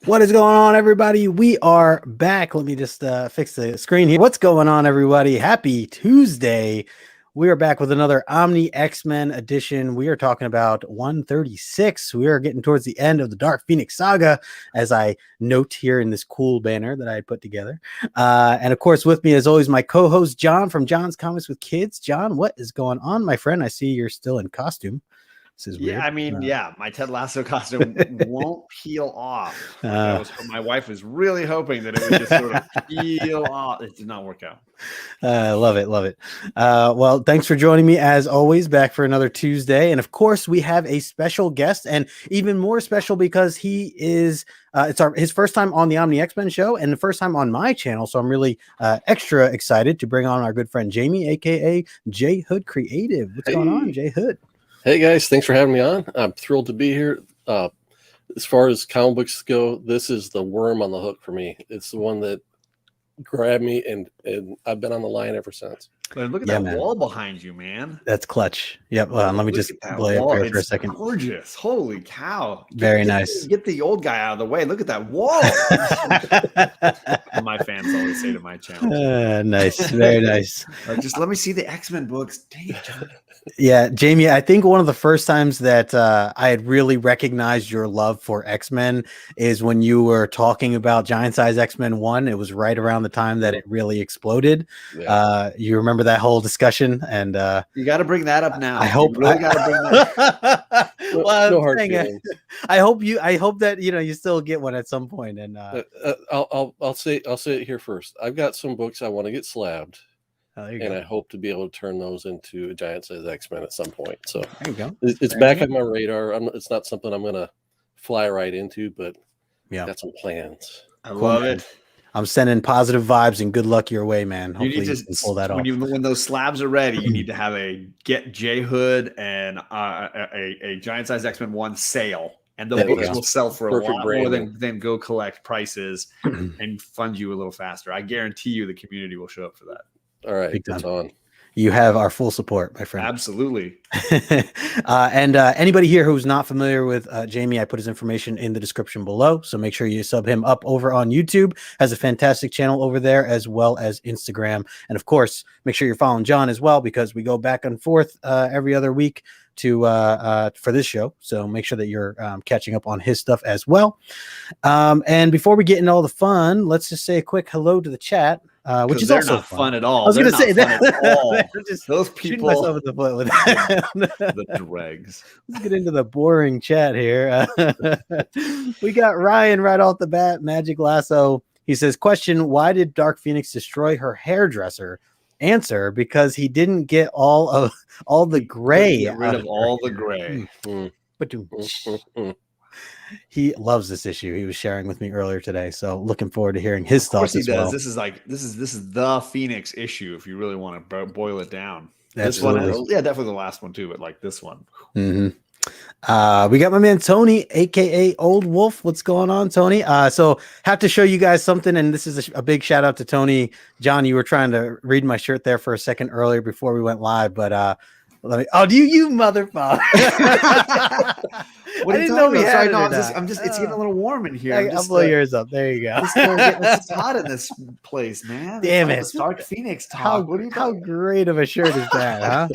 What is going on, everybody? We are back. Let me just fix the screen here. What's going on, everybody? Happy Tuesday. We are back with another Omni X-Men edition. We are talking about 136. We are getting towards the end of the Dark Phoenix saga, as I note here in this cool banner that I put together. And of course, with me, as always, my co-host, John from John's Comics with Kids. John, what is going on, my friend? I see you're still in costume. This is weird. Yeah, I mean, my Ted Lasso costume won't peel off. My wife was really hoping that it would just sort of peel off. It did not work out. Love it. Well, thanks for joining me as always, back for another Tuesday. And of course, we have a special guest, and even more special because he is his first time on the Omni X-Men show and the first time on my channel. So I'm really extra excited to bring on our good friend Jamie, aka JHOOD Creative. What's going on, JHOOD? Hey guys, thanks for having me on. I'm thrilled to be here. As far as comic books go, this is the worm on the hook for me. It's the one that grabbed me, and I've been on the line ever since. But look at that wall behind you, man. That's clutch. Yep. Let me just play it here for a second. Gorgeous. Holy cow. Very nice. Get the old guy out of the way. Look at that wall. My fans always say to my channel. Nice. Very nice. Just let me see the X-Men books. Dang it, John. Yeah, Jamie, I think one of the first times that I had really recognized your love for X-Men is when you were talking about Giant Size X-Men 1. It was right around the time that it really exploded. Yeah. You remember that whole discussion? And you got to bring that up now. I hope you really got to bring that up. Well, no hard feelings. I hope that you still get one at some point. And I'll say it here first. I've got some books I want to get slabbed. And I hope to be able to turn those into a Giant Size X-Men at some point. So there you go. It's back on my radar. It's not something I'm going to fly right into, but got some plans. I love it. I'm sending positive vibes and good luck your way, man. Hopefully you can pull that off. When those slabs are ready, you need to have a get JHOOD and a Giant Size X-Men 1 sale. And the books will sell for a lot more than Go Collect prices and fund you a little faster. I guarantee you the community will show up for that. All right, that's on. You have our full support, my friend. Absolutely. And anybody here who's not familiar with Jamie, I put his information in the description below. So make sure you sub him up over on YouTube. Has a fantastic channel over there, as well as Instagram. And of course, make sure you're following John as well, because we go back and forth every other week for this show. So make sure that you're catching up on his stuff as well. And before we get into all the fun, let's just say a quick hello to the chat. Which is also not fun at all. I was going to say that just those people myself in the foot with the dregs. Let's get into the boring chat here. We got Ryan right off the bat. Magic Lasso. He says, question: why did Dark Phoenix destroy her hairdresser? Answer: because he didn't get all the gray. Get rid of all the gray. He loves this issue. He was sharing with me earlier today, so looking forward to hearing his thoughts. Of course he does. Well. This is the Phoenix issue. If you really want to boil it down, Absolutely. This one, definitely the last one too, but like this one. Mm-hmm. We got my man Tony, aka Old Wolf. What's going on, Tony? So have to show you guys something, and this is a big shout out to Tony. John, you were trying to read my shirt there for a second earlier before we went live, but let me. Oh, do you motherfucker? What I didn't know we had it. It's getting a little warm in here. I'll blow yours up. There you go. It's hot in this place, man. Damn it. Dark Phoenix talk. How great of a shirt is that, huh?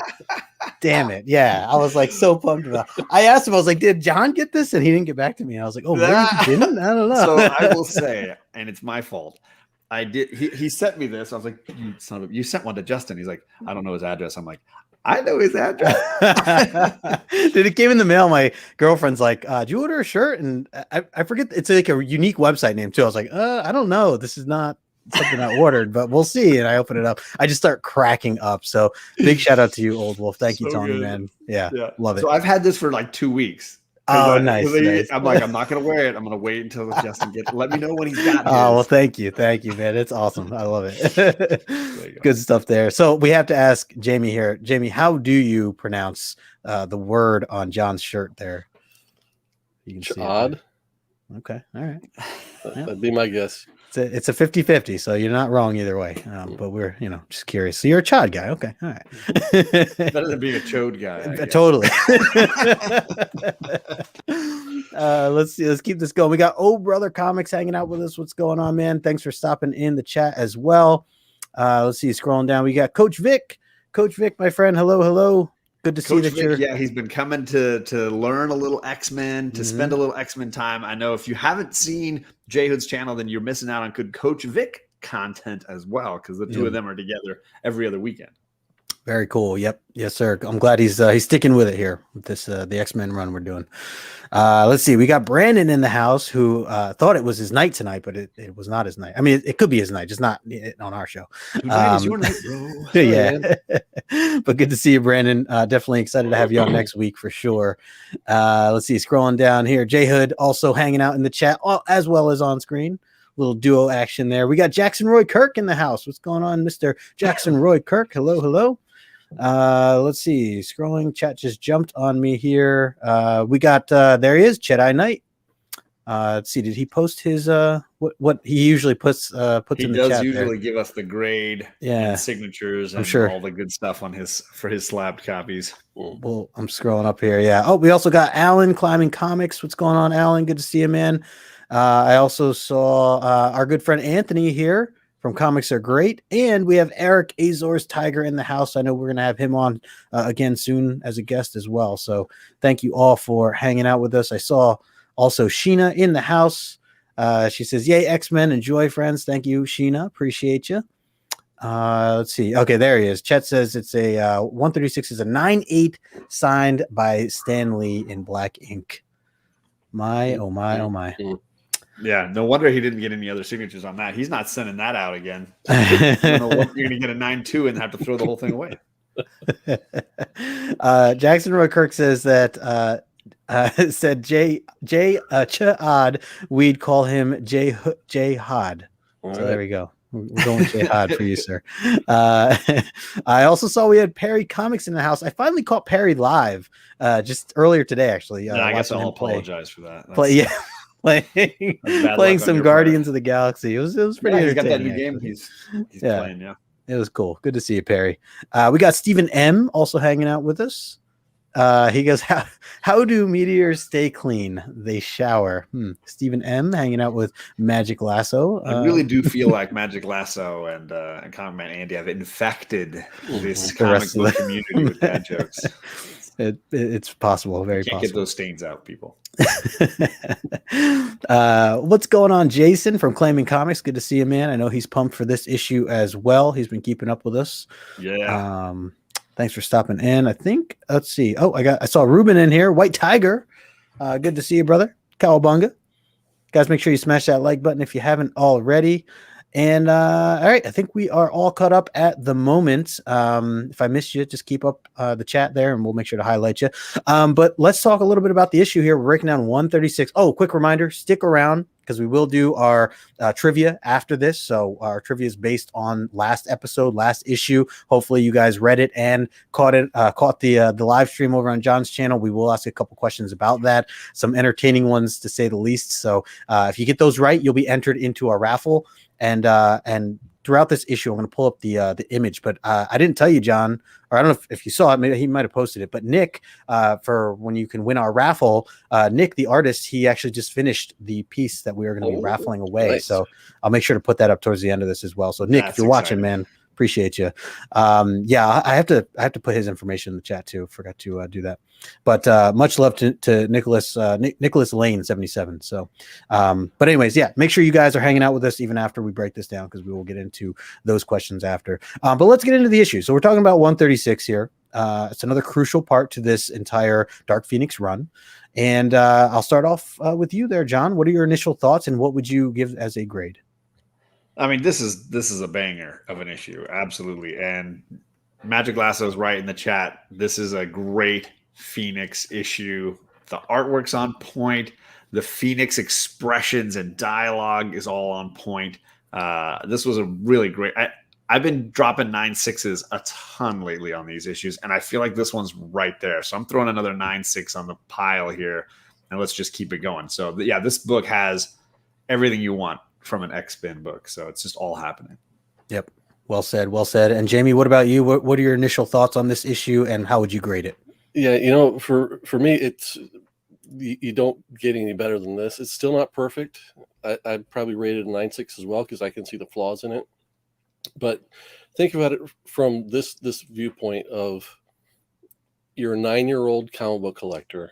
Damn it. Yeah. I was like so pumped about it. I asked him, I was like, did John get this? And he didn't get back to me. I was like, oh, maybe he didn't? I don't know. So I will say, and it's my fault. I did. He sent me this. I was like, you sent one to Justin. He's like, I don't know his address. I'm like, I know his address. Dude, it came in the mail. My girlfriend's like, did you order a shirt? And I forget. It's like a unique website name too. I was like, I don't know. This is not something I ordered, but we'll see. And I open it up. I just start cracking up. So big shout out to you, Old Wolf. Thank you, Tony, man. Yeah, love it. So I've had this for like 2 weeks. Oh, nice. I'm like, I'm not going to wear it. I'm going to wait until Justin gets. Let me know when he's got it. Oh, well, thank you, man. It's awesome. I love it. Good stuff there. So we have to ask Jamie here. Jamie, how do you pronounce the word on John's shirt there? You can see JHOOD. Okay, all right. That'd be my guess. It's a 50-50, so you're not wrong either way. But we're, just curious. So you're a CHOD guy. Okay. All right. Better than being a CHOD guy. Totally. Let's see. Let's keep this going. We got Old Brother Comics hanging out with us. What's going on, man? Thanks for stopping in the chat as well. Let's see. Scrolling down, we got Coach Vic. Coach Vic, my friend. Hello. Good to see that you're. Yeah, he's been coming to learn a little X-Men, to spend a little X-Men time. I know if you haven't seen JHOOD's channel, then you're missing out on good Coach Vic content as well, because the two of them are together every other weekend. Very cool. Yep. Yes, sir. I'm glad he's sticking with it here with this the X-Men run we're doing. Let's see. We got Brandon in the house who thought it was his night tonight, but it was not his night. I mean, it could be his night, just not on our show. Tonight is your night, bro. Yeah. But good to see you, Brandon. Definitely excited to have you on next week for sure. Let's see. Scrolling down here, JHOOD also hanging out in the chat as well as on screen. Little duo action there. We got Jackson Roy Kirk in the house. What's going on, Mr. Jackson Roy Kirk? Hello. Let's see. Scrolling, chat just jumped on me here. We got there he is, Jedi Knight. Let's see. Did he post his what he usually puts in the chat? He does usually give us the grade, and signatures, and all the good stuff on for his slabbed copies. Well, I'm scrolling up here. Yeah. Oh, we also got Alan Climbing Comics. What's going on, Alan? Good to see you, man. I also saw our good friend Anthony here from Comics Are Great, and we have Eric Azor's Tiger in the house. I know we're going to have him on again soon as a guest as well. So thank you all for hanging out with us. I saw also Sheena in the house. She says, "Yay, X-Men! Enjoy, friends." Thank you, Sheena. Appreciate you. Let's see. Okay, there he is. Chet says it's a 136 is a 9/8 signed by Stan Lee in black ink. My. Yeah, no wonder he didn't get any other signatures on that. He's not sending that out again. You don't know what, you're going to get a 9/2 and have to throw the whole thing away. Jackson Roy Kirk says that said JHOOD, we'd call him JHOOD. So there we go. We're going JHOOD for you, sir. I also saw we had Perry Comics in the house. I finally caught Perry live just earlier today, actually. I guess I'll apologize for that. Playing some Guardians of the Galaxy. It was pretty entertaining. He's got that new game he's playing, yeah. It was cool. Good to see you, Perry. We got Stephen M also hanging out with us. He goes, how do meteors stay clean? They shower. Stephen M hanging out with Magic Lasso. I really do feel like Magic Lasso and Comic Man Andy have infected this comic book community with bad jokes. It's possible, very possible. Get those stains out, people. What's going on, Jason from Claiming Comics? Good to see you, man. I know he's pumped for this issue as well. He's been keeping up with us. Yeah. Thanks for stopping in. I think let's see. Oh, I saw Ruben in here. White Tiger. Good to see you, brother. Cowabunga. Guys, make sure you smash that like button if you haven't already. And all right, I think we are all caught up at the moment. If I missed you, just keep up the chat there and we'll make sure to highlight you. But let's talk a little bit about the issue here. We're breaking down 136. Oh, quick reminder, stick around because we will do our trivia after this. So our trivia is based on last issue. Hopefully you guys read it and caught the live stream over on John's channel. We will ask a couple questions about that, some entertaining ones to say the least. So if you get those right, you'll be entered into our raffle. And throughout this issue, I'm going to pull up the image, but I didn't tell you, John, or I don't know if you saw it. Maybe he might have posted it. But Nick, for when you can win our raffle, Nick, the artist, he actually just finished the piece that we are going to be raffling away. Nice. So I'll make sure to put that up towards the end of this as well. So Nick, if you're watching, man, appreciate you. Yeah, I have to put his information in the chat too. Forgot to do that. But much love to Nicholas Lane 77. So, but anyways, yeah, make sure you guys are hanging out with us even after we break this down because we will get into those questions after. But let's get into the issue. So we're talking about 136 here. It's another crucial part to this entire Dark Phoenix run. And I'll start off with you there, John. What are your initial thoughts and what would you give as a grade? I mean, this is a banger of an issue. Absolutely. And Magic Lasso is right in the chat. This is a great Phoenix issue. The artwork's on point. The Phoenix expressions and dialogue is all on point. This was a really great. I've been dropping 9.6s a ton lately on these issues, and I feel like this one's right there. So I'm throwing another 9.6 on the pile here, and let's just keep it going. So yeah, this book has everything you want from an X-Men book. So it's just all happening. Yep. Well said. Well said. And Jamie, what about you? What are your initial thoughts on this issue and how would you grade it? Yeah, for me, you don't get any better than this. It's still not perfect. I'd probably rate it a 9.6 as well, because I can see the flaws in it. But think about it from this viewpoint of, you're a 9-year-old comic book collector.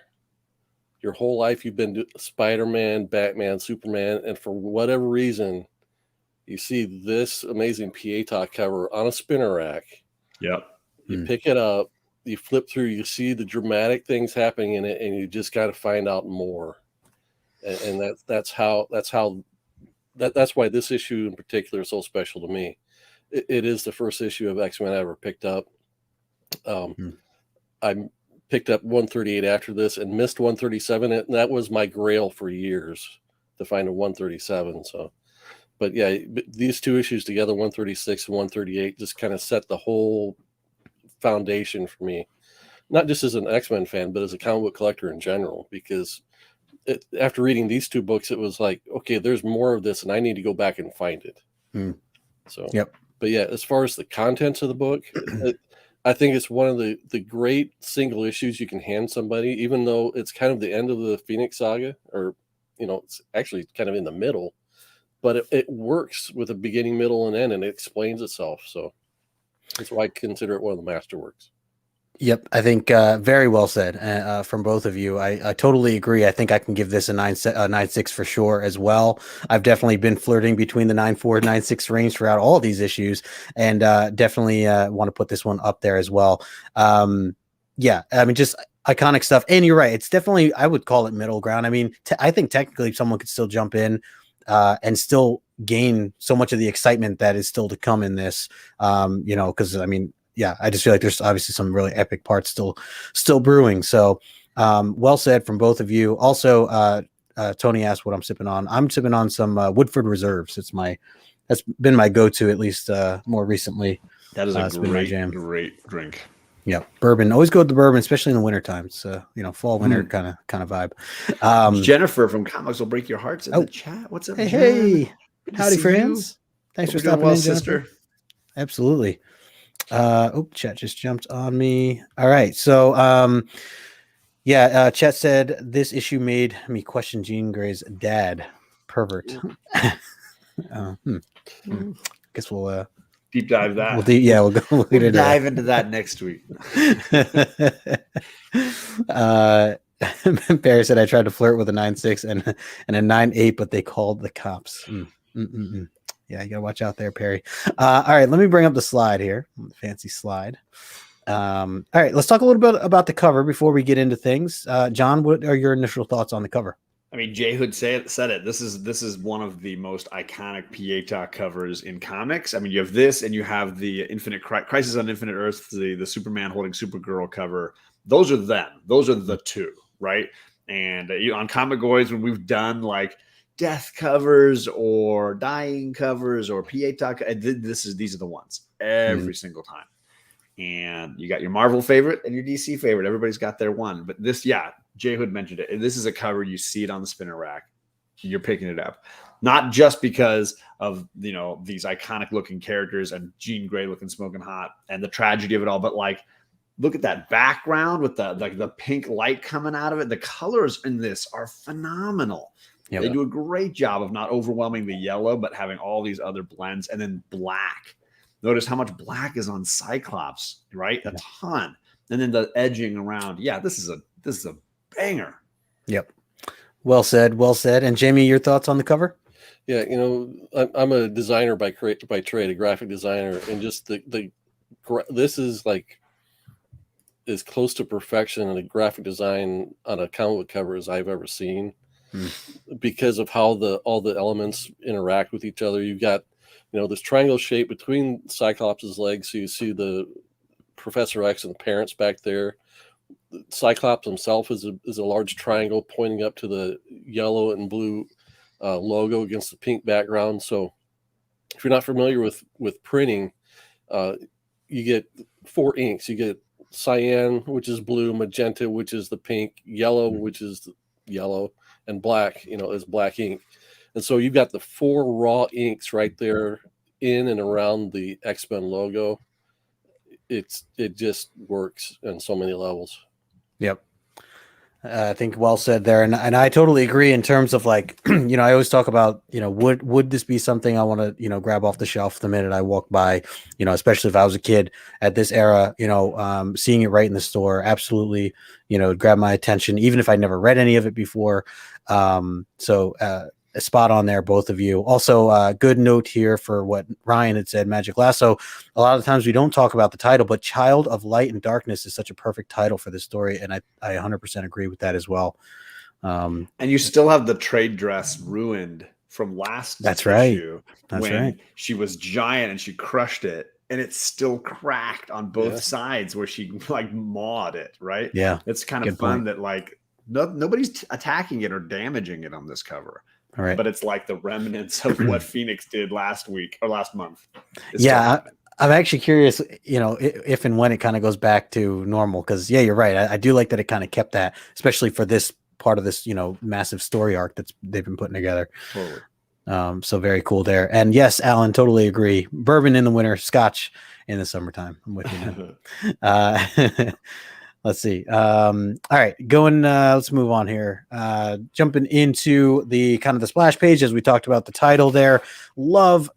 Your whole life you've been Spider-Man, Batman, Superman, and for whatever reason, you see this amazing Pieta cover on a spinner rack. Yep. You pick it up, you flip through, you see the dramatic things happening in it, and you just got to find out more. And that's why this issue in particular is so special to me. It is the first issue of X-Men I ever picked up. I picked up 138 after this and missed 137, and that was my grail for years, to find a 137. So, but yeah, these two issues together, 136 and 138, just kind of set the whole foundation for me, not just as an X-Men fan, but as a comic book collector in general, because after reading these two books, it was like, okay, there's more of this and I need to go back and find it. So, yep. But yeah, as far as the contents of the book, I think it's one of the great single issues you can hand somebody, even though it's kind of the end of the Phoenix saga, or, it's actually kind of in the middle, but it works with a beginning, middle, and end, and it explains itself. So that's why I consider it one of the masterworks. Yep, I think very well said from both of you. I totally agree. I think I can give this a 9.6 for sure as well. I've definitely been flirting between the 9.4 and 9.6 range throughout all of these issues, and definitely want to put this one up there as well. Yeah, I mean, just iconic stuff. And you're right, it's definitely, I would call it middle ground. I mean, I think technically someone could still jump in and still gain so much of the excitement that is still to come in this, because I mean, yeah, I just feel like there's obviously some really epic parts still brewing. So well said from both of you. Also, Tony asked what I'm sipping on. I'm sipping on some Woodford Reserves. That's been my go-to, at least more recently. That is a great drink. Yeah, bourbon. Always go with the bourbon, especially in the wintertime. So, fall, winter kind of vibe. Jennifer from Comics Will Break Your Hearts in the chat. What's up, Hey. Howdy, friends. Thanks for stopping in, sister. Absolutely. Chat just jumped on me. All right. So, Chat said this issue made me question Jean Grey's dad. Pervert. Guess we'll deep dive that. We'll dive into that next week. Barry said I tried to flirt with a 9.6 and a 9.8, but they called the cops. Yeah, you gotta watch out there, Perry. All right, let me bring up the slide here. Fancy slide. All right, let's talk a little bit about the cover before we get into things. John, what are your initial thoughts on the cover? I mean, JHOOD said it. This is one of the most iconic Pieta covers in comics. I mean, you have this, and you have the Infinite Crisis on Infinite Earths, the Superman holding Supergirl cover. Those are them. Those are the two, right? And on Comicoids, when we've done like death covers or dying covers or Pieta, these are the ones every single time. And you got your Marvel favorite and your DC favorite. Everybody's got their one. But this, JHOOD mentioned it. This is a cover, you see it on the spinner rack, you're picking it up. Not just because of, these iconic looking characters and Jean Grey looking smoking hot and the tragedy of it all, but like, look at that background with the pink light coming out of it. The colors in this are phenomenal. Yep. They do a great job of not overwhelming the yellow, but having all these other blends, and then black. Notice how much black is on Cyclops, right? A ton. And then the edging around. Yeah, this is a banger. Yep. Well said. Well said. And Jamie, your thoughts on the cover? Yeah, I'm a designer by trade, a graphic designer, and just this is like as close to perfection in a graphic design on a comic book cover as I've ever seen, because of how all the elements interact with each other. You've got this triangle shape between Cyclops' legs, so you see the Professor X and the parents back there. Cyclops himself is a large triangle pointing up to the yellow and blue logo against the pink background. So if you're not familiar with printing, you get 4 inks. You get cyan, which is blue; magenta, which is the pink; yellow, which is the yellow; and black, is black ink. And so you've got the 4 raw inks right there in and around the X-Men logo. It just works on so many levels. Yep. I think well said there, and I totally agree in terms of like, you know, I always talk about, you know, would this be something I want to, you know, grab off the shelf the minute I walk by, you know, especially if I was a kid at this era, you know, seeing it right in the store, you know, grab my attention, even if I never read any of it before. Spot on there, both of you. Also, good note here for what Ryan had said, Magic Lasso. A lot of times we don't talk about the title, but Child of Light and Darkness is such a perfect title for this story, and I 100% agree with that as well. And you still have the trade dress ruined from last That's issue. That's when right. She was giant and she crushed it, and it's still cracked on both sides where she like mawed it, right? Yeah. It's kind of fun that like nobody's attacking it or damaging it on this cover. All right. But it's like the remnants of what Phoenix did last week or last month. I'm actually curious, you know, if and when it kind of goes back to normal, because you're right. I do like that it kind of kept that, especially for this part of this, you know, massive story arc they've been putting together. Totally. So very cool there. And yes, Alan, totally agree. Bourbon in the winter, Scotch in the summertime. I'm with you, man. Let's see. All right, let's move on here. Jumping into the kind of the splash page, as we talked about the title there. Love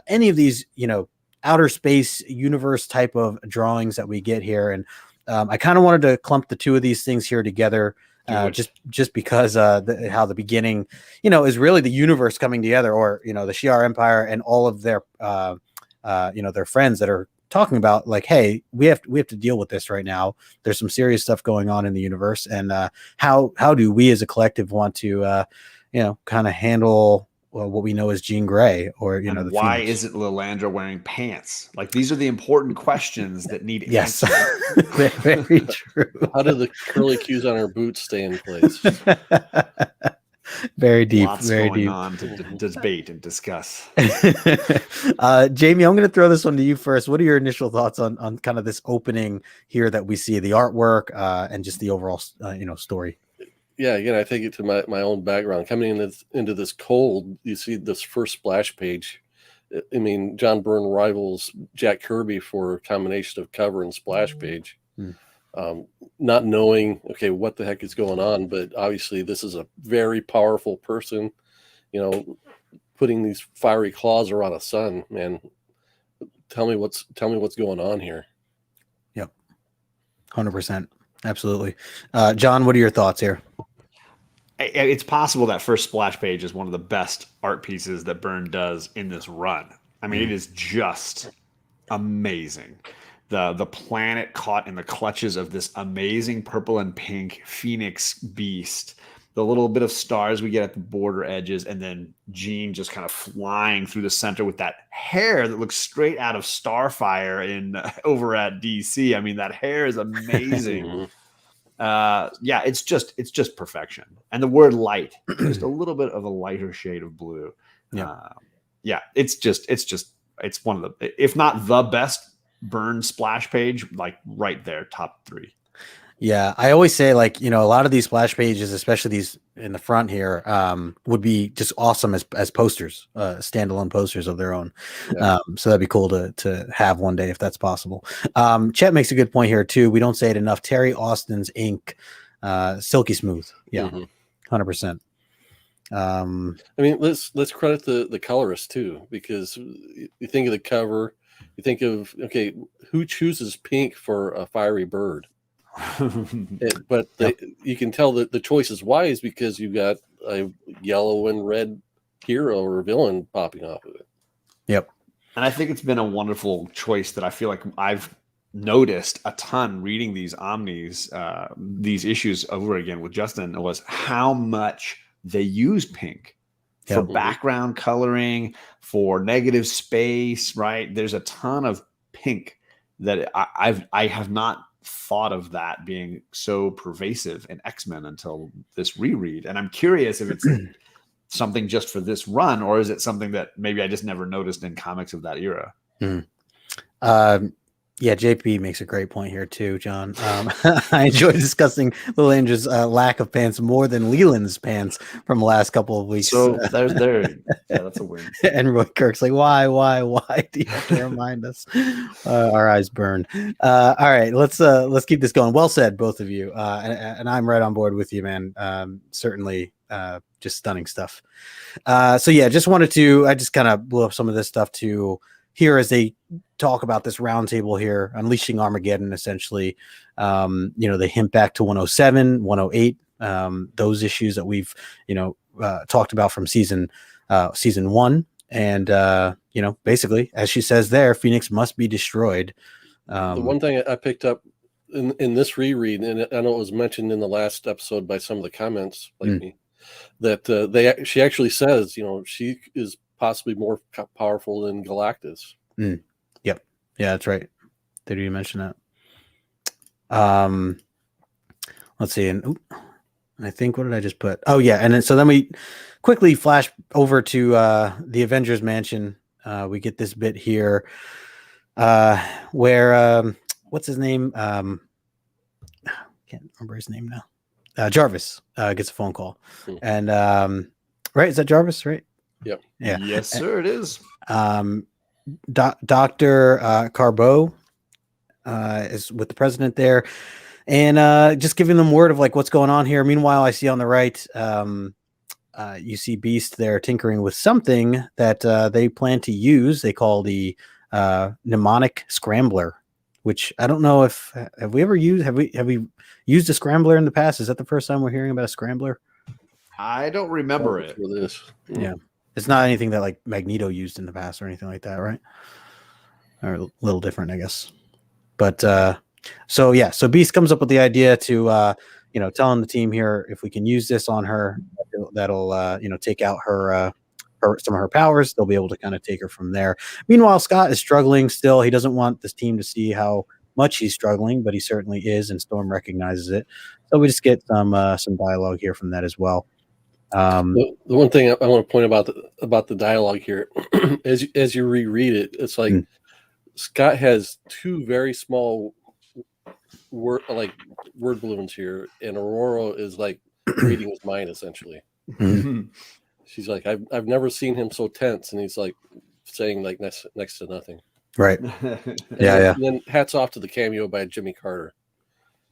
any of these, you know, outer space universe type of drawings that we get here. And I kind of wanted to clump the two of these things here together. Just because how the beginning, you know, is really the universe coming together, or, you know, the Shi'ar Empire and all of their, you know, their friends that are talking about like, hey, we have to deal with this right now. There's some serious stuff going on in the universe, and how do we as a collective want to, you know, kind of handle what we know as Jean Grey, or, you know, why isn't Lilandra wearing pants? Like, these are the important questions that need yes. answers. Very true. How do the curly cues on her boots stay in place? Very deep. Lots very going deep. on to debate and discuss. Jamie, I'm going to throw this one to you first. What are your initial thoughts on kind of this opening here that we see, the artwork and just the overall, you know, story? Yeah, again, I take it to my own background. Coming into this cold, you see this first splash page. I mean, John Byrne rivals Jack Kirby for a combination of cover and splash page. Not knowing, okay, what the heck is going on, but obviously this is a very powerful person, you know, putting these fiery claws around a sun, man. Tell me what's going on here. Yep. 100%. Absolutely. John, what are your thoughts here? It's possible that first splash page is one of the best art pieces that Byrne does in this run. I mean, it is just amazing. The planet caught in the clutches of this amazing purple and pink Phoenix beast, the little bit of stars we get at the border edges, and then Jean just kind of flying through the center with that hair that looks straight out of Starfire over at DC. I mean, that hair is amazing. It's just perfection. And the word light, just a little bit of a lighter shade of blue. It's one of the, if not the best Byrne splash page, like right there, top 3. Yeah, I always say, like, you know, a lot of these splash pages, especially these in the front here, would be just awesome as posters, standalone posters of their own. Yeah. So that'd be cool to have one day if that's possible. Chet makes a good point here too. We don't say it enough. Terry Austin's ink, silky smooth. Yeah, 100%. I mean, let's credit the colorist too, because you think of the cover, you think of, okay, who chooses pink for a fiery bird? But you can tell that the choice is wise because you've got a yellow and red hero or villain popping off of it. Yep. And I think it's been a wonderful choice that I feel like I've noticed a ton reading these Omnis, these issues over again with Justin, was how much they use pink for background coloring, for negative space, right? There's a ton of pink that I have not thought of that being so pervasive in X-Men until this reread. And I'm curious if it's something just for this run, or is it something that maybe I just never noticed in comics of that era? Yeah, JP makes a great point here too, John. I enjoy discussing Lilandre's lack of pants more than Leland's pants from the last couple of weeks. So there's yeah, that's a win. And Roy Kirk's like, why do you have to remind us? Our eyes burn. All right, let's keep this going. Well said, both of you. And I'm right on board with you, man. Certainly, just stunning stuff. So yeah, I just kind of blew up some of this stuff to here as they talk about this roundtable here, Unleashing Armageddon, essentially. They hint back to 107, 108, those issues that we've, talked about from season 1. And, basically, as she says there, Phoenix must be destroyed. The one thing I picked up in this reread, and I know it was mentioned in the last episode by some of the comments like me, that she actually says, she is possibly more powerful than Galactus. Yep. Yeah, that's right. Did you mention that? Let's see. And I think, what did I just put? Oh yeah. And then we quickly flash over to the Avengers Mansion. We get this bit here where what's his name? Can't remember his name now. Jarvis gets a phone call. And right, is that Jarvis, right? Yep. Yeah. Yes, sir, it is. Dr. Carbo is with the president there, and just giving them word of like what's going on here. Meanwhile, I see on the right, you see Beast there tinkering with something that they plan to use. They call the mnemonic scrambler, which I don't know if have we used a scrambler in the past? Is that the first time we're hearing about a scrambler? I don't remember it. Yeah. It's not anything that like Magneto used in the past or anything like that, right? Or a little different, I guess. But so Beast comes up with the idea to telling the team here, if we can use this on her, that'll take out her some of her powers. They'll be able to kind of take her from there. Meanwhile, Scott is struggling still. He doesn't want this team to see how much he's struggling, but he certainly is, and Storm recognizes it. So we just get some dialogue here from that as well. The one thing I want to point about the dialogue here, as you reread it, it's like Scott has two very small word balloons here, and Aurora is like reading his mind essentially. She's like, I've never seen him so tense, and he's like saying like next to nothing. Right. And then hats off to the cameo by Jimmy Carter.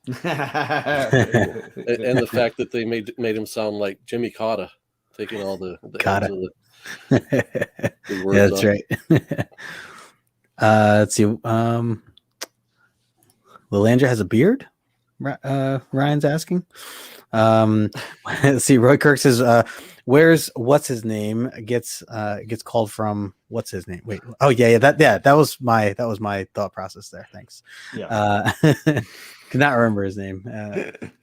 And the fact that they made him sound like Jimmy Cotta, taking all the words that's off. Right. Let's see. Lilandra has a beard. Ryan's asking. Let's see. Roy Kirk says, "Where's what's his name gets called from? What's his name? Wait. Oh yeah. That was my thought process there. Thanks. Yeah. Could not remember his name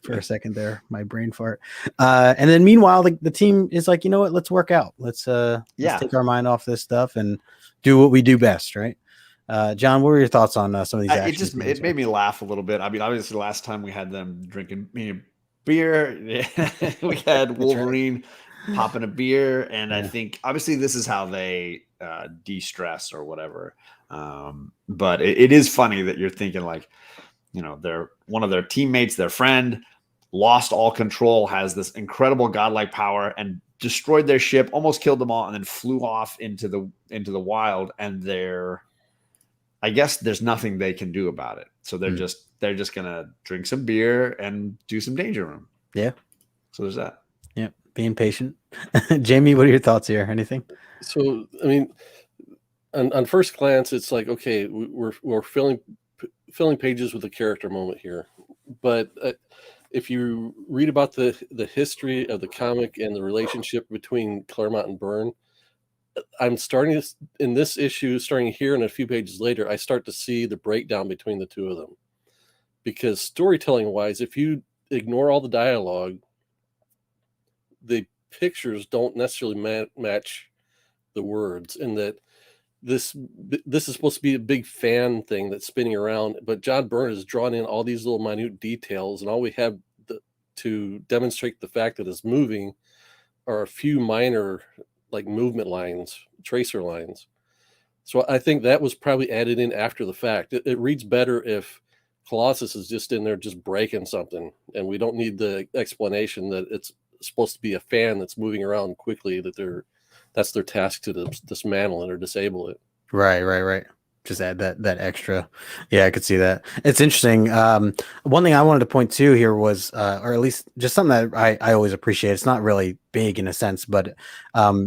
for a second there. My brain fart. And then meanwhile, the team is like, you know what? Let's work out. Let's take our mind off this stuff and do what we do best, right? John, what were your thoughts on some of these actions? It made me laugh a little bit. I mean, obviously, the last time we had them drinking beer, we had Wolverine popping a beer, and I think obviously this is how they de-stress or whatever. But it is funny that you're thinking like, they're one of their teammates, their friend, lost all control, has this incredible godlike power, and destroyed their ship, almost killed them all, and then flew off into the wild. And I guess there's nothing they can do about it. So they're just gonna drink some beer and do some danger room. Yeah. So there's that. Yeah, being patient. Jamie, what are your thoughts here? Anything? So I mean, on first glance, it's like, okay, we're filling pages with a character moment here, but if you read about the history of the comic and the relationship between Claremont and Byrne, I'm starting to, in this issue, starting here and a few pages later, I start to see the breakdown between the two of them. Because storytelling wise, if you ignore all the dialogue, the pictures don't necessarily match the words, and that this is supposed to be a big fan thing that's spinning around, but John Byrne has drawn in all these little minute details, and all we have to demonstrate the fact that it's moving are a few minor like movement lines, tracer lines. So I think that was probably added in after the fact. It reads better if Colossus is just in there just breaking something, and we don't need the explanation that it's supposed to be a fan that's moving around quickly, that's their task to dismantle it or disable it. Right. Just add that extra. Yeah, I could see that. It's interesting. One thing I wanted to point to here was, or at least just something that I always appreciate. It's not really big in a sense, but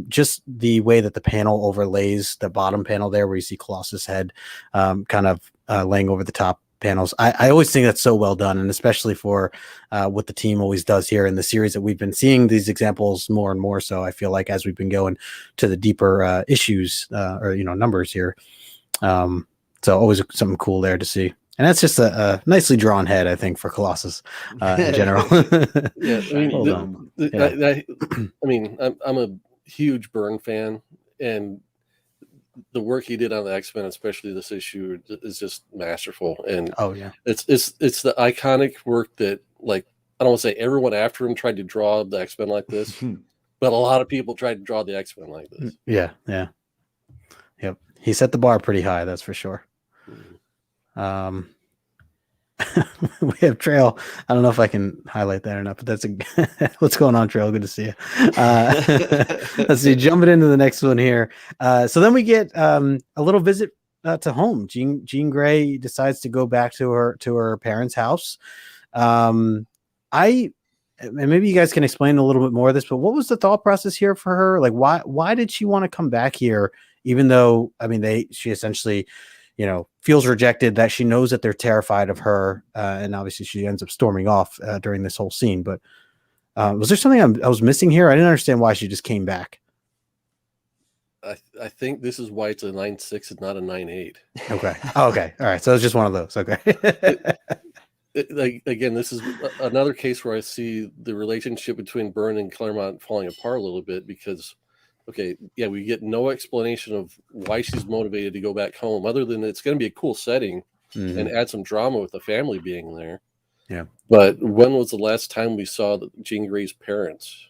just the way that the panel overlays the bottom panel there, where you see Colossus' head kind of laying over the top panels. I always think that's so well done, and especially for what the team always does here in the series that we've been seeing these examples more and more. So I feel like as we've been going to the deeper issues or numbers here. So always something cool there to see, and that's just a nicely drawn head, I think, for Colossus in general. Yeah, I mean, I'm a huge Byrne fan, and the work he did on the X-Men, especially this issue, is just masterful. And it's the iconic work that, like, I don't want to say everyone after him tried to draw the X-Men like this, but a lot of people tried to draw the X-Men like this. Yeah. Yep. He set the bar pretty high, that's for sure. We have Trail. I don't know if I can highlight that or not, but that's what's going on, Trail? Good to see you. Let's see, jumping into the next one here. So then we get a little visit to home. Jean Grey decides to go back to her parents' house. And maybe you guys can explain a little bit more of this, but what was the thought process here for her? Like, why did she want to come back here? Even though, I mean, she essentially, feels rejected, that she knows that they're terrified of her. And obviously she ends up storming off during this whole scene. But was there something I was missing here? I didn't understand why she just came back. I think this is why it's a 9.6 and not a 9.8. Okay. Oh, okay. All right. So it's just one of those. Okay. Again, this is another case where I see the relationship between Byrne and Claremont falling apart a little bit because, we get no explanation of why she's motivated to go back home, other than it's going to be a cool setting and add some drama with the family being there. Yeah. But when was the last time we saw Jean Grey's parents?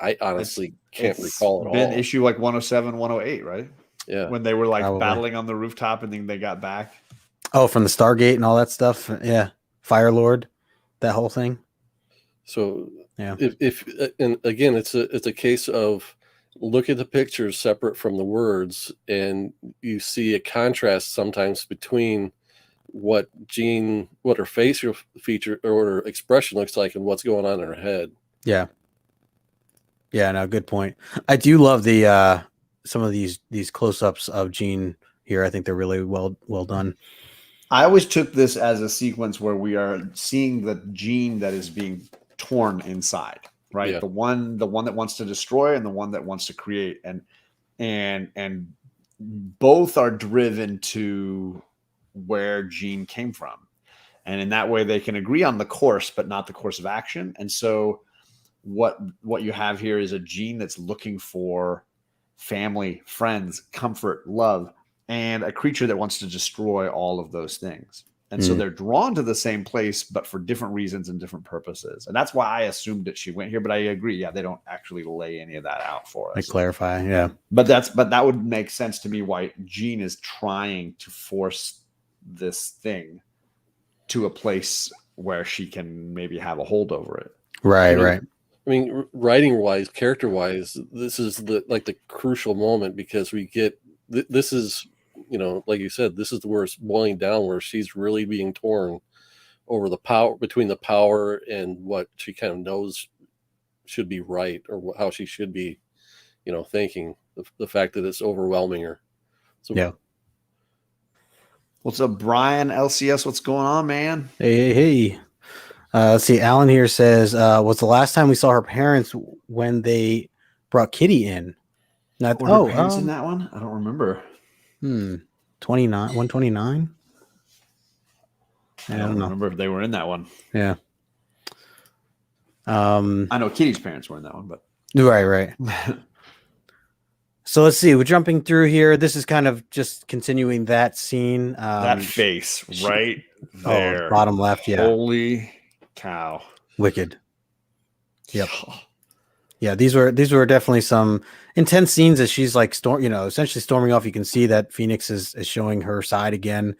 I honestly can't recall at all. Been issue like 107, 108, right? Yeah. When they were battling on the rooftop and then they got back. Oh, from the Stargate and all that stuff. Yeah. Fire Lord, that whole thing. So yeah, if and again, it's a case of look at the pictures separate from the words, and you see a contrast sometimes between what her facial feature or her expression looks like and what's going on in her head. Yeah. No, good point. I do love the some of these close-ups of Jean here. I think they're really well done. I always took this as a sequence where we are seeing the Jean that is being torn inside, right? Yeah. The one that wants to destroy and the one that wants to create, and both are driven to where Jean came from, and in that way they can agree on the course but not the course of action. And so what you have here is a Jean that's looking for family, friends, comfort, love, and a creature that wants to destroy all of those things. And so they're drawn to the same place, but for different reasons and different purposes. And that's why I assumed that she went here. But I agree. Yeah, they don't actually lay any of that out for us. They clarify. Yeah. But that would make sense to me why Jean is trying to force this thing to a place where she can maybe have a hold over it. Right. Right. I mean, writing wise, character wise, this is the crucial moment, because we get this is, like you said, this is where it's boiling down, where she's really being torn over the power between the power and what she kind of knows should be right, or how she should be, thinking. The fact that it's overwhelming her. So, yeah. What's up, Brian? LCS, what's going on, man? Hey. Let's see. Alan here says, "Was the last time we saw her parents when they brought Kitty in?" Were her parents in that one? I don't remember. 129. I don't remember if they were in that one. Yeah. I know Kitty's parents were in that one, but right. So let's see. We're jumping through here. This is kind of just continuing that scene. That face right there, bottom left. Yeah. Holy cow! Wicked. Yep. Yeah, these were definitely some intense scenes as she's like essentially storming off. You can see that Phoenix is showing her side again.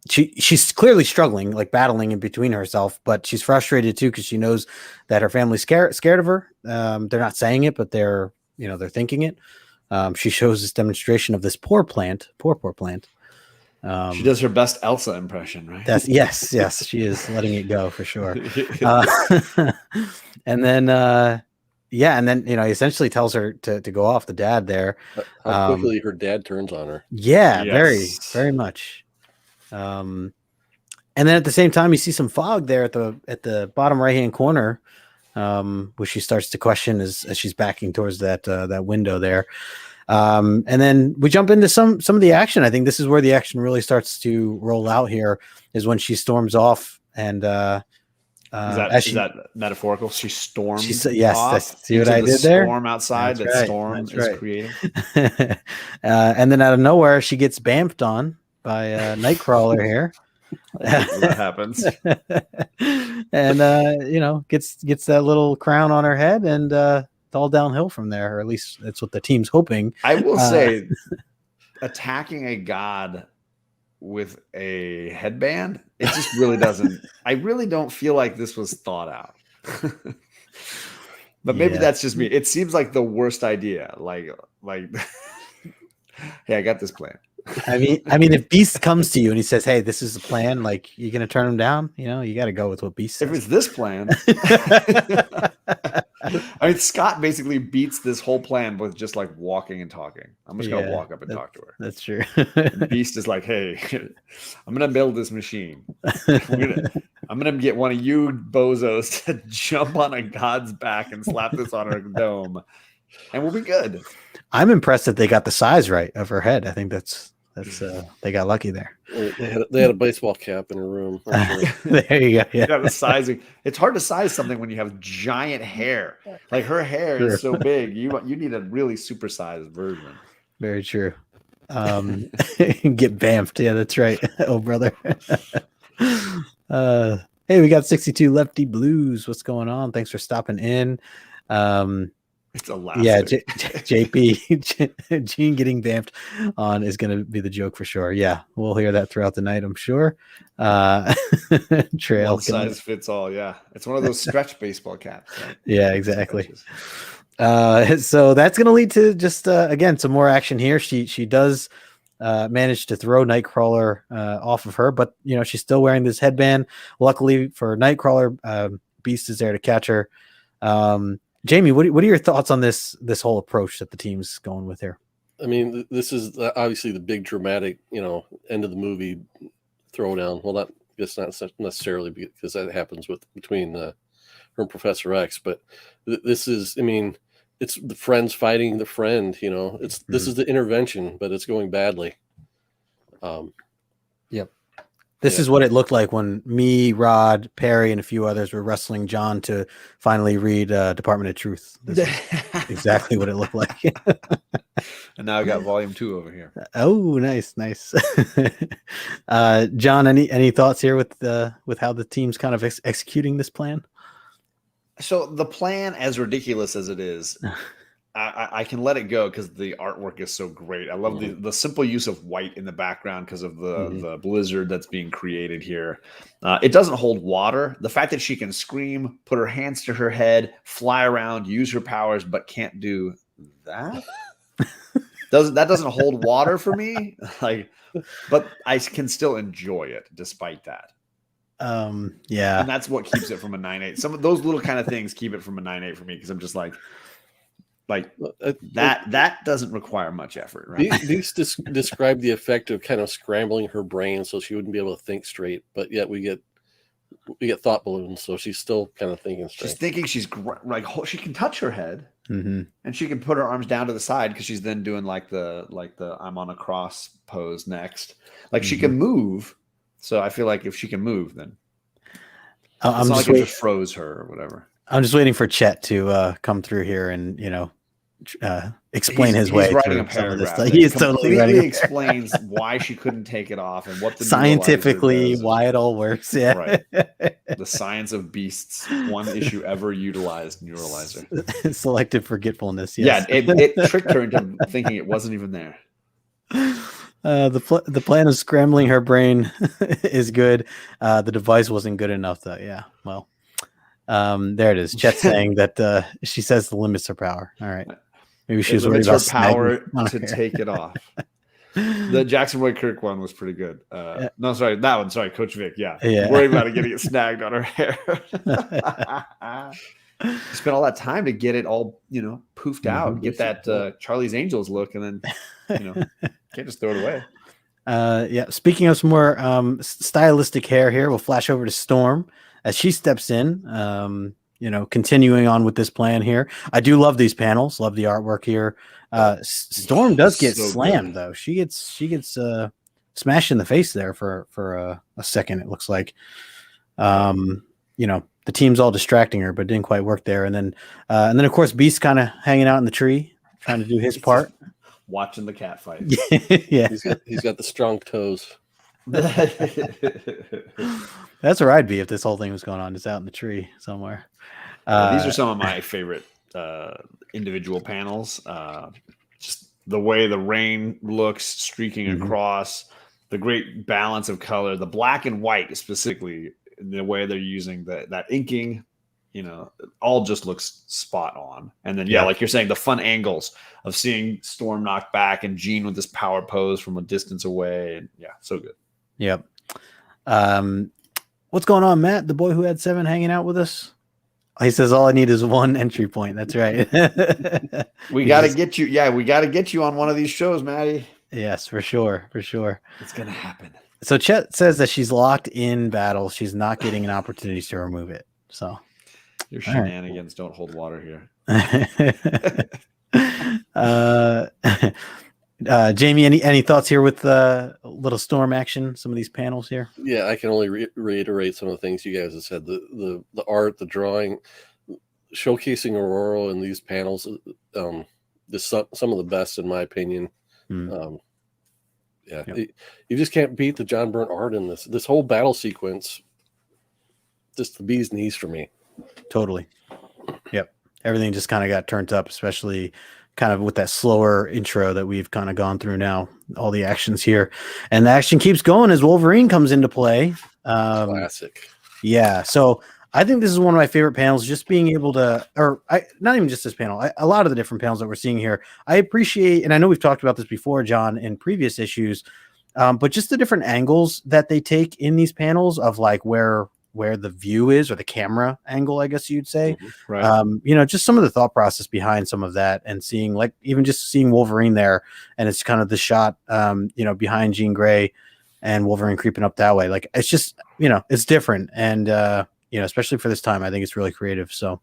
She's clearly struggling, like battling in between herself, but she's frustrated too because she knows that her family's scared of her. They're not saying it, but they're thinking it. She shows this demonstration of this poor plant. She does her best Elsa impression, right? Yes, she is letting it go for sure. And then he essentially tells her to go off, the dad there. How quickly her dad turns on her. Yeah, yes. Very, very much. And then at the same time, you see some fog there at the bottom right hand corner, which she starts to question as she's backing towards that window there. And then we jump into some of the action. I think this is where the action really starts to roll out here, is when she storms off. And is that metaphorical? She storms off. See what I did there? Storm outside. That storm is creating. And then out of nowhere, she gets bamped on by Nightcrawler here. That happens. And gets that little crown on her head, and it's all downhill from there, or at least that's what the team's hoping. I will say, attacking a god with a headband, it just really doesn't. I really don't feel like this was thought out. But maybe that's just me. It seems like the worst idea. Like, hey, I got this plan. I mean, if Beast comes to you and he says, "Hey, this is the plan," like, you're gonna turn him down. You got to go with what Beast says. If it's this plan, I mean, Scott basically beats this whole plan with just like walking and talking. I'm just gonna walk up and talk to her. That's true. Beast is like, "Hey, I'm gonna build this machine. I'm gonna get one of you bozos to jump on a god's back and slap this on her dome, and we'll be good." I'm impressed that they got the size right of her head. I think that's they got lucky there. They had a baseball cap in her room. Sure. There you go. Yeah, the sizing. It's hard to size something when you have giant hair. Like, her hair is so big. You need a really supersized version. Very true. Get bamped. Yeah, that's right. Oh, brother. Hey, we got 62 Lefty Blues. What's going on? Thanks for stopping in. It's a laugh. Yeah, JP Gene getting vamped on is going to be the joke for sure. Yeah, we'll hear that throughout the night, I'm sure. Trail one size fits all. Yeah, it's one of those stretch baseball caps. Right? Yeah, exactly. So that's going to lead to just again some more action here. She does manage to throw Nightcrawler off of her, but she's still wearing this headband. Luckily for Nightcrawler, Beast is there to catch her. Jamie, what are your thoughts on this whole approach that the team's going with here? I mean, this is obviously the big dramatic, end of the movie throwdown. Well, not necessarily because that happens between her and Professor X, but this is, I mean, it's the friends fighting the friend. This is the intervention, but it's going badly. Yep. This is what it looked like when me, Rod, Perry, and a few others were wrestling John to finally read Department of Truth. This is exactly what it looked like. And now I got volume 2 over here. Oh, nice. John, any thoughts here with how the team's kind of executing this plan? So the plan, as ridiculous as it is, I can let it go because the artwork is so great. I love the simple use of white in the background because of the blizzard that's being created here. It doesn't hold water. The fact that she can scream, put her hands to her head, fly around, use her powers, but can't do that. Doesn't hold water for me. But I can still enjoy it despite that. Yeah. And that's what keeps it from a 9.8. Some of those little kind of things keep it from a 9.8 for me because I'm just like that doesn't require much effort, right? These describe the effect of kind of scrambling her brain so she wouldn't be able to think straight, but yet we get thought balloons, so she's still kind of thinking straight. She's thinking she can touch her head, and she can put her arms down to the side because she's then doing like the I'm on a cross pose next. She can move, so I feel like if she can move, then it's not like it just froze her or whatever. I'm just waiting for Chet to come through here and explain his way. He's writing a paragraph. paragraph. He is completely explains why she couldn't take it off and what the scientifically why it all works. Yeah, right. The Science of Beasts, one issue ever utilized neuralizer. Selective forgetfulness. Yes. Yeah, it tricked her into thinking it wasn't even there. The plan of scrambling her brain is good. The device wasn't good enough, though. Yeah, well, there it is. Chet saying that she says the limits her power. All right, maybe she was worried about her power to take it off. The Jackson Roy Kirk one was pretty good. No, sorry, that one. Sorry, Coach Vic. Yeah. Worried about it getting it snagged on her hair. You spent all that time to get it all, poofed out, get that Charlie's Angels look, and then, can't just throw it away. Yeah. Speaking of some more stylistic hair here, we'll flash over to Storm as she steps in. Continuing on with this plan here. I do love these panels. Love the artwork here. Storm does get slammed though. She gets smashed in the face there for a second. It looks like, the team's all distracting her, but it didn't quite work there. And then of course Beast kind of hanging out in the tree, trying to do his part, watching the cat fight. Yeah, he's got the strong toes. That's where I'd be if this whole thing was going on. It's out in the tree somewhere. These are some of my favorite individual panels. Just the way the rain looks streaking across, the great balance of color, the black and white specifically, the way they're using that inking, all just looks spot on. And then, like you're saying, the fun angles of seeing Storm knocked back and Jean with this power pose from a distance away. And so good. Yep. What's going on, Matt? The boy who had 7 hanging out with us. He says, all I need is one entry point. That's right. We got to get you. Yeah, we got to get you on one of these shows, Maddie. Yes, for sure. It's going to happen. So Chet says that she's locked in battle. She's not getting an opportunity to remove it. So your shenanigans don't hold water here. Jamie, any thoughts here with little Storm action? Some of these panels here. Yeah, I can only reiterate some of the things you guys have said. The art, the drawing, showcasing Aurora in these panels, some of the best in my opinion. You just can't beat the John Byrne art in this whole battle sequence. Just the bee's knees for me. Totally. Yep. Everything just kind of got turned up, especially kind of with that slower intro that we've kind of gone through now. All the actions here, and the action keeps going as Wolverine comes into play. Classic. Yeah. So I think this is one of my favorite panels, just being able to, not even just this panel, a lot of the different panels that we're seeing here. I appreciate, and I know we've talked about this before, John, in previous issues, but just the different angles that they take in these panels of like where the view is, or the camera angle, I guess you'd say. Right. Just some of the thought process behind some of that, and seeing seeing Wolverine there, and it's kind of the shot, behind Jean Grey and Wolverine creeping up that way. Like, it's just, it's different. And, especially for this time, I think it's really creative. So,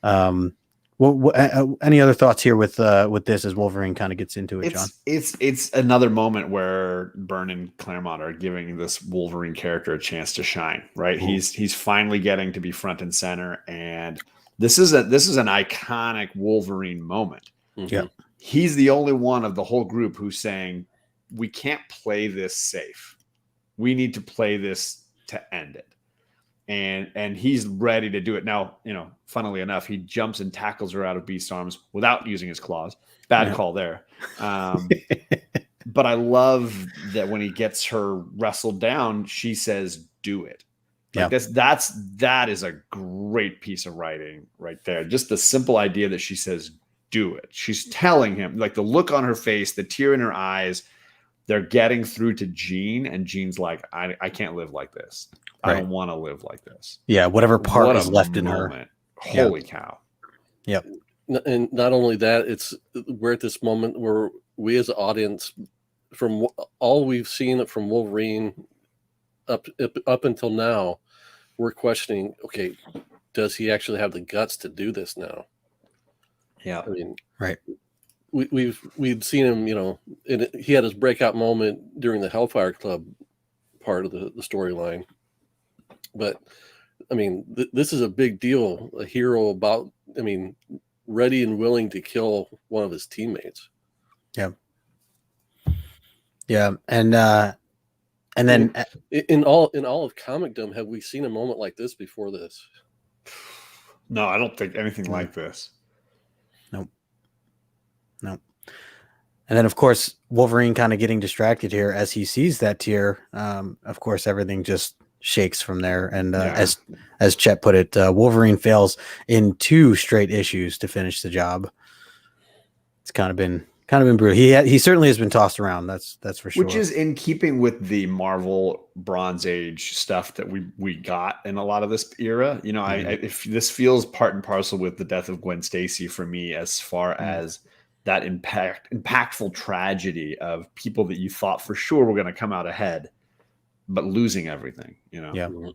any other thoughts here with this as Wolverine kind of gets into it, John? It's another moment where Byrne and Claremont are giving this Wolverine character a chance to shine, right? Ooh. He's finally getting to be front and center, and this is an iconic Wolverine moment. Yeah, he's the only one of the whole group who's saying, we can't play this safe. We need to play this to end it. And he's ready to do it. Now, funnily enough, he jumps and tackles her out of Beast's arms without using his claws. Bad call there. But I love that when he gets her wrestled down, she says, do it. Like that is a great piece of writing right there. Just the simple idea that she says, do it. She's telling him, like, the look on her face, the tear in her eyes, they're getting through to Jean, and Jean's like, I can't live like this. I don't want to live like this. Yeah, whatever part is left in her. Holy cow. Yep. And not only that, we're at this moment where we as an audience, from all we've seen from Wolverine up until now, we're questioning, okay, does he actually have the guts to do this now? Yeah. I mean, right. We'd seen him, he had his breakout moment during the Hellfire Club part of the storyline. But I mean, this is a big deal. A hero ready and willing to kill one of his teammates. Yeah, and then in all of comicdom, have we seen a moment like this before this? No, I don't think anything like this. Nope. And then, of course, Wolverine kind of getting distracted here as he sees that tear. Of course, everything just shakes from there. And as Chet put it, Wolverine fails in 2 straight issues to finish the job. It's kind of been brutal. He certainly has been tossed around. That's for sure. Which is in keeping with the Marvel Bronze Age stuff that we got in a lot of this era. You know, if this feels part and parcel with the death of Gwen Stacy for me, as far as that impactful tragedy of people that you thought for sure were going to come out ahead, but losing everything. You know,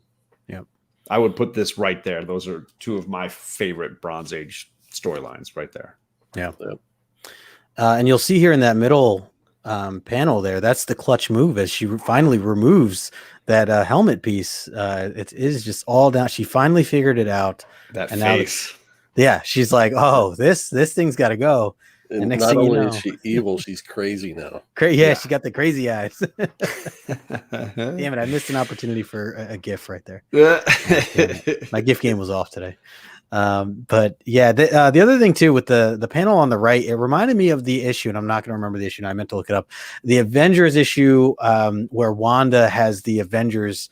yeah. I would put this right there. Those are 2 of my favorite Bronze Age storylines right there. Yeah. And you'll see here in that middle panel there, that's the clutch move as she finally removes that helmet piece. It is just all down. She finally figured it out. That and face. She's like, oh, this thing's got to go. And next not thing only is she evil, she's crazy now. She got the crazy eyes. Damn it, I missed an opportunity for a GIF right there. My GIF game was off today. But yeah, the other thing too with the panel on the right, it reminded me of the issue, and I'm not going to remember the issue, and I meant to look it up. The Avengers issue, where Wanda has the Avengers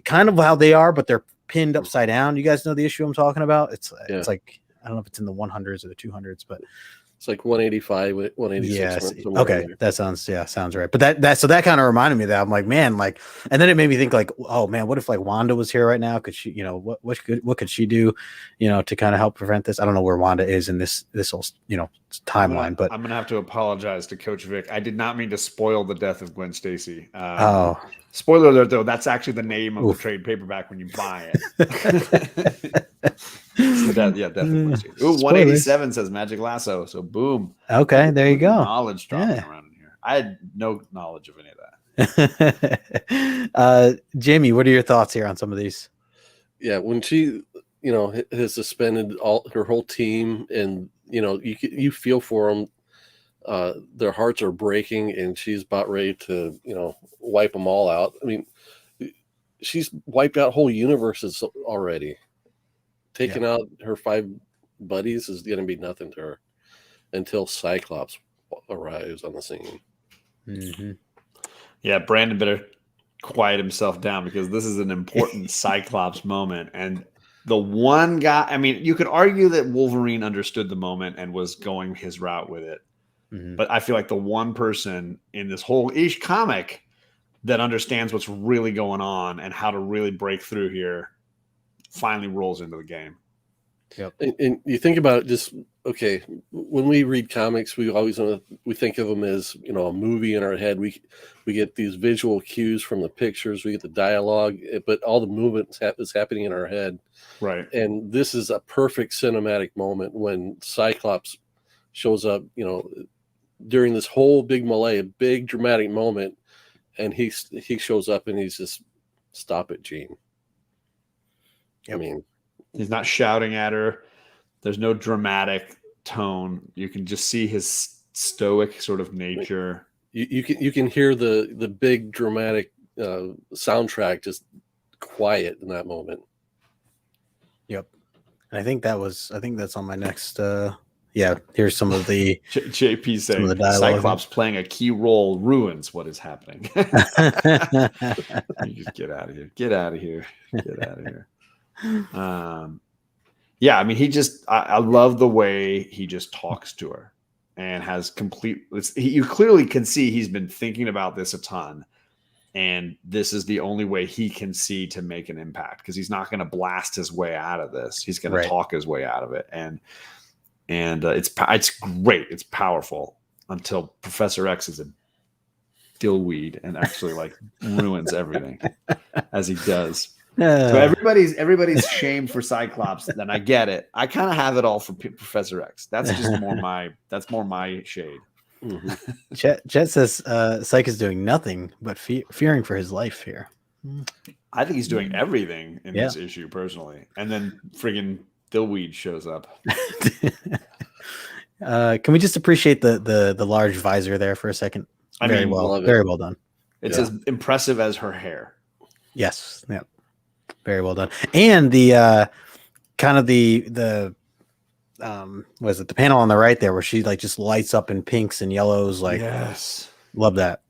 kind of how they are, but they're pinned upside down. You guys know the issue I'm talking about? It's like, I don't know if it's in the 100s or the 200s, but it's like 185, 186. Yes. Okay. That sounds right. But that kind of reminded me of that. I'm like, man, like, and then it made me think like, oh man, what if like Wanda was here right now? Could she, you know, what could she do, you know, to kind of help prevent this? I don't know where Wanda is in this whole, you know, timeline, but I'm going to have to apologize to Coach Vic. I did not mean to spoil the death of Gwen Stacy. Spoiler alert, though, that's actually the name of the trade paperback when you buy it. Death of Gwen Stacy. Ooh, 187 says Magic Lasso. So boom. Okay, there you go. Knowledge dropping around in here. I had no knowledge of any of that. Jamie, what are your thoughts here on some of these? Yeah, when she, you know, has suspended her whole team, and you know, you feel for them. Their hearts are breaking, and she's about ready to, you know, wipe them all out. I mean, she's wiped out whole universes already. Taking out her 5 buddies is going to be nothing to her until Cyclops arrives on the scene. Mm-hmm. Yeah, Brandon better quiet himself down because this is an important Cyclops moment. And the one guy, I mean, you could argue that Wolverine understood the moment and was going his route with it. Mm-hmm. But I feel like the one person in this whole ish comic that understands what's really going on and how to really break through here finally rolls into the game. Yep. And you think about it, just okay, when we read comics, we always we think of them as, you know, a movie in our head. We get these visual cues from the pictures, we get the dialogue, but all the movement is happening in our head. Right. And this is a perfect cinematic moment when Cyclops shows up, you know, during this whole big melee, a big dramatic moment, and he shows up and he's just, stop it, Jean. Yep. I mean, he's not shouting at her. There's no dramatic tone. You can just see his stoic sort of nature. You can hear the big dramatic soundtrack just quiet in that moment. Yep. And I think that's on my next. Here's some of the JP saying Cyclops playing a key role ruins what is happening. You just get out of here. Get out of here. Get out of here. I mean, I love the way he just talks to her and has you clearly can see he's been thinking about this a ton, and this is the only way he can see to make an impact, because he's not going to blast his way out of this. He's going to talk his way out of it. And it's great. It's powerful until Professor X is a dillweed and actually like ruins everything as he does. So everybody's shame for Cyclops. Then I get it. I kind of have it all for Professor X. That's just more my shade. Mm-hmm. Chet says Psych is doing nothing but fearing for his life here. I think he's doing everything in this issue personally. And then friggin' Dillweed shows up. Can we just appreciate the large visor there for a second? Very well done. It's as impressive as her hair. Yes, yeah, very well done. And the kind of the was it the panel on the right there where she like just lights up in pinks and yellows, like yes, love that.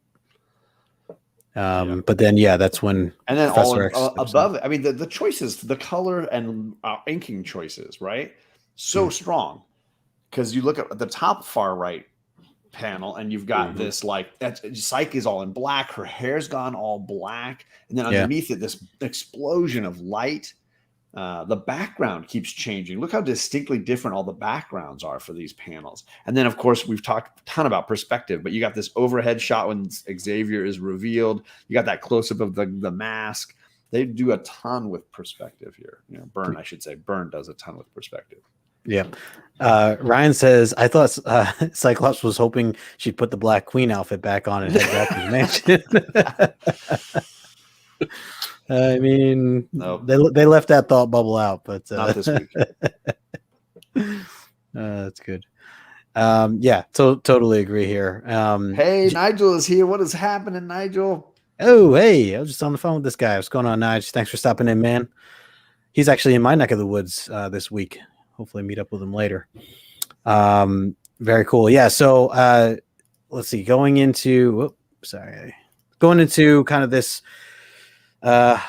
But then that's when and then Professor all above it. I mean the choices, the color and inking choices, right? So strong, because you look at the top far right panel and you've got this like Psyche is all in black, her hair's gone all black, and then underneath it this explosion of light. The background keeps changing. Look how distinctly different all the backgrounds are for these panels. And then, of course, we've talked a ton about perspective, but you got this overhead shot when Xavier is revealed. You got that close-up of the mask. They do a ton with perspective here. Byrne, I should say. Byrne does a ton with perspective. Yeah. Ryan says, I thought Cyclops was hoping she'd put the Black Queen outfit back on and head back to the mansion. I mean, nope. they left that thought bubble out, but not this week. That's good. Totally agree here. Hey, Nigel is here. What is happening, Nigel? Oh, hey, I was just on the phone with this guy. What's going on, Nigel? Thanks for stopping in, man. He's actually in my neck of the woods this week. Hopefully meet up with him later. Very cool. Yeah. So let's see, going into kind of this, Psi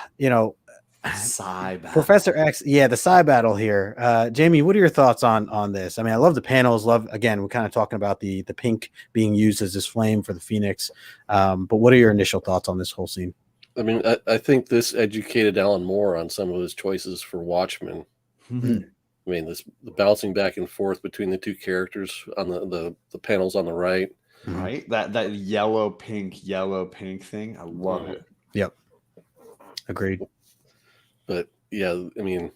battle. Professor X. Yeah. The Psi battle here. Jamie, what are your thoughts on this? I mean, I love the panels. Again, we're kind of talking about the pink being used as this flame for the Phoenix. But what are your initial thoughts on this whole scene? I mean, I think this educated Alan Moore on some of his choices for Watchmen. Mm-hmm. I mean, the bouncing back and forth between the two characters on the panels on the right. Right? That yellow pink thing. I love it. Yep. Agreed. But yeah, I mean,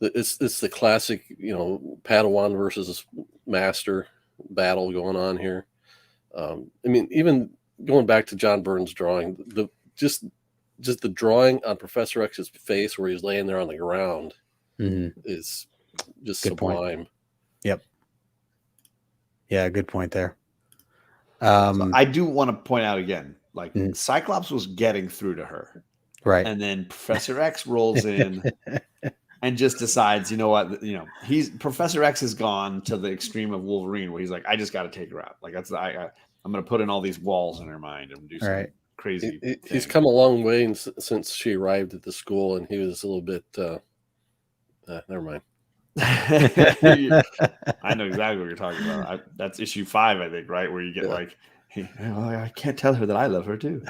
it's the classic, Padawan versus Master battle going on here. I mean, even going back to John Byrne's drawing, just the drawing on Professor X's face where he's laying there on the ground is just good sublime. Point. Yep. Yeah, good point there. So I do want to point out again, like Cyclops was getting through to her. Right. And then Professor X rolls in and just decides, you know what, Professor X has gone to the extreme of Wolverine where he's like, I just got to take her out. Like I'm going to put in all these walls in her mind and do something crazy. He's come a long way since she arrived at the school, and he was a little bit, never mind. I know exactly what you're talking about. That's issue 5, I think, right? Where you get like, hey, I can't tell her that I love her too.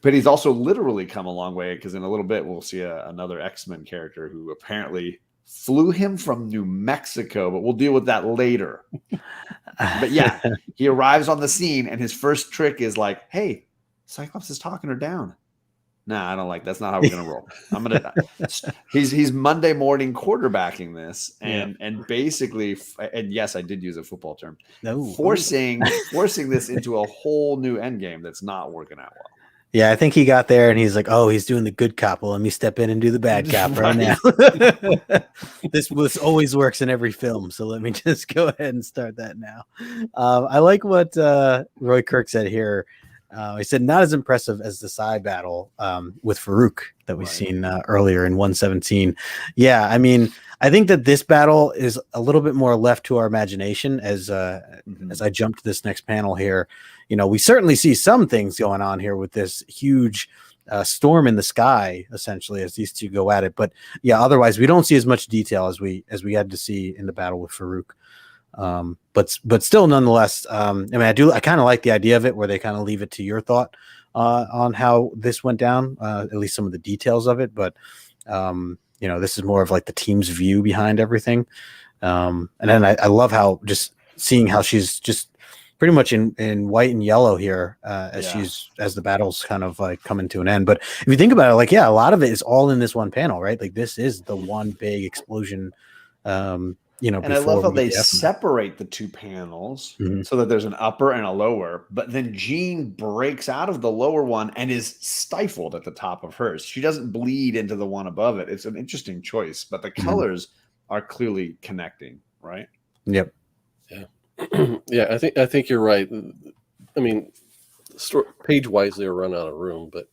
But he's also literally come a long way, because in a little bit we'll see another X-Men character who apparently flew him from New Mexico, but we'll deal with that later. But yeah, he arrives on the scene and his first trick is like, hey, Cyclops is talking her down. Nah, I don't like. That's not how we're gonna roll. He's Monday morning quarterbacking this, and basically, and yes, I did use a football term. No. Forcing this into a whole new end game that's not working out well. Yeah, I think he got there and he's like, oh, he's doing the good cop. Well, let me step in and do the bad cop right now. This always works in every film, so let me just go ahead and start that now. I like what Roy Kirk said here. He said, not as impressive as the Psi battle with Farouk that we've seen earlier in 117. Yeah, I mean, I think that this battle is a little bit more left to our imagination as I jump to this next panel here. We certainly see some things going on here with this huge storm in the sky, essentially, as these two go at it. But yeah, otherwise, we don't see as much detail as we had to see in the battle with Farouk. But still, nonetheless, I mean, I kind of like the idea of it where they kind of leave it to your thought on how this went down, at least some of the details of it. But this is more of like the team's view behind everything. And then I love how just seeing how she's just pretty much in white and yellow here as the battle's kind of like coming to an end. But if you think about it, like, yeah, a lot of it is all in this one panel, right? Like this is the one big explosion. And I love how they separate the two panels so that there's an upper and a lower, but then Jean breaks out of the lower one and is stifled at the top of hers. She doesn't bleed into the one above it. It's an interesting choice, but the colors are clearly connecting, right? Yep. Yeah. Yeah, I think you're right. I mean, page wise, they were run out of room, but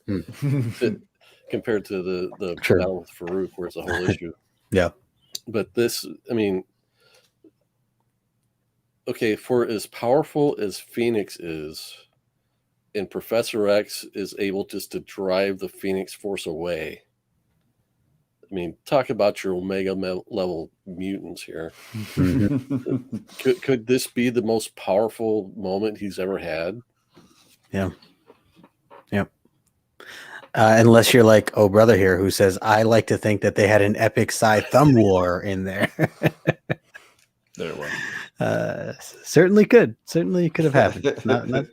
compared to the Sure. battle with Farouk, where it's a whole issue. Yeah. But this, I mean, okay, for as powerful as Phoenix is, and Professor X is able just to drive the Phoenix Force away. I mean, talk about your Omega level mutants here. Could this be the most powerful moment he's ever had? Yeah. Yep. Unless you're like, oh, brother here, who says, I like to think that they had an epic Psi thumb war in there. There it was. Certainly could have happened.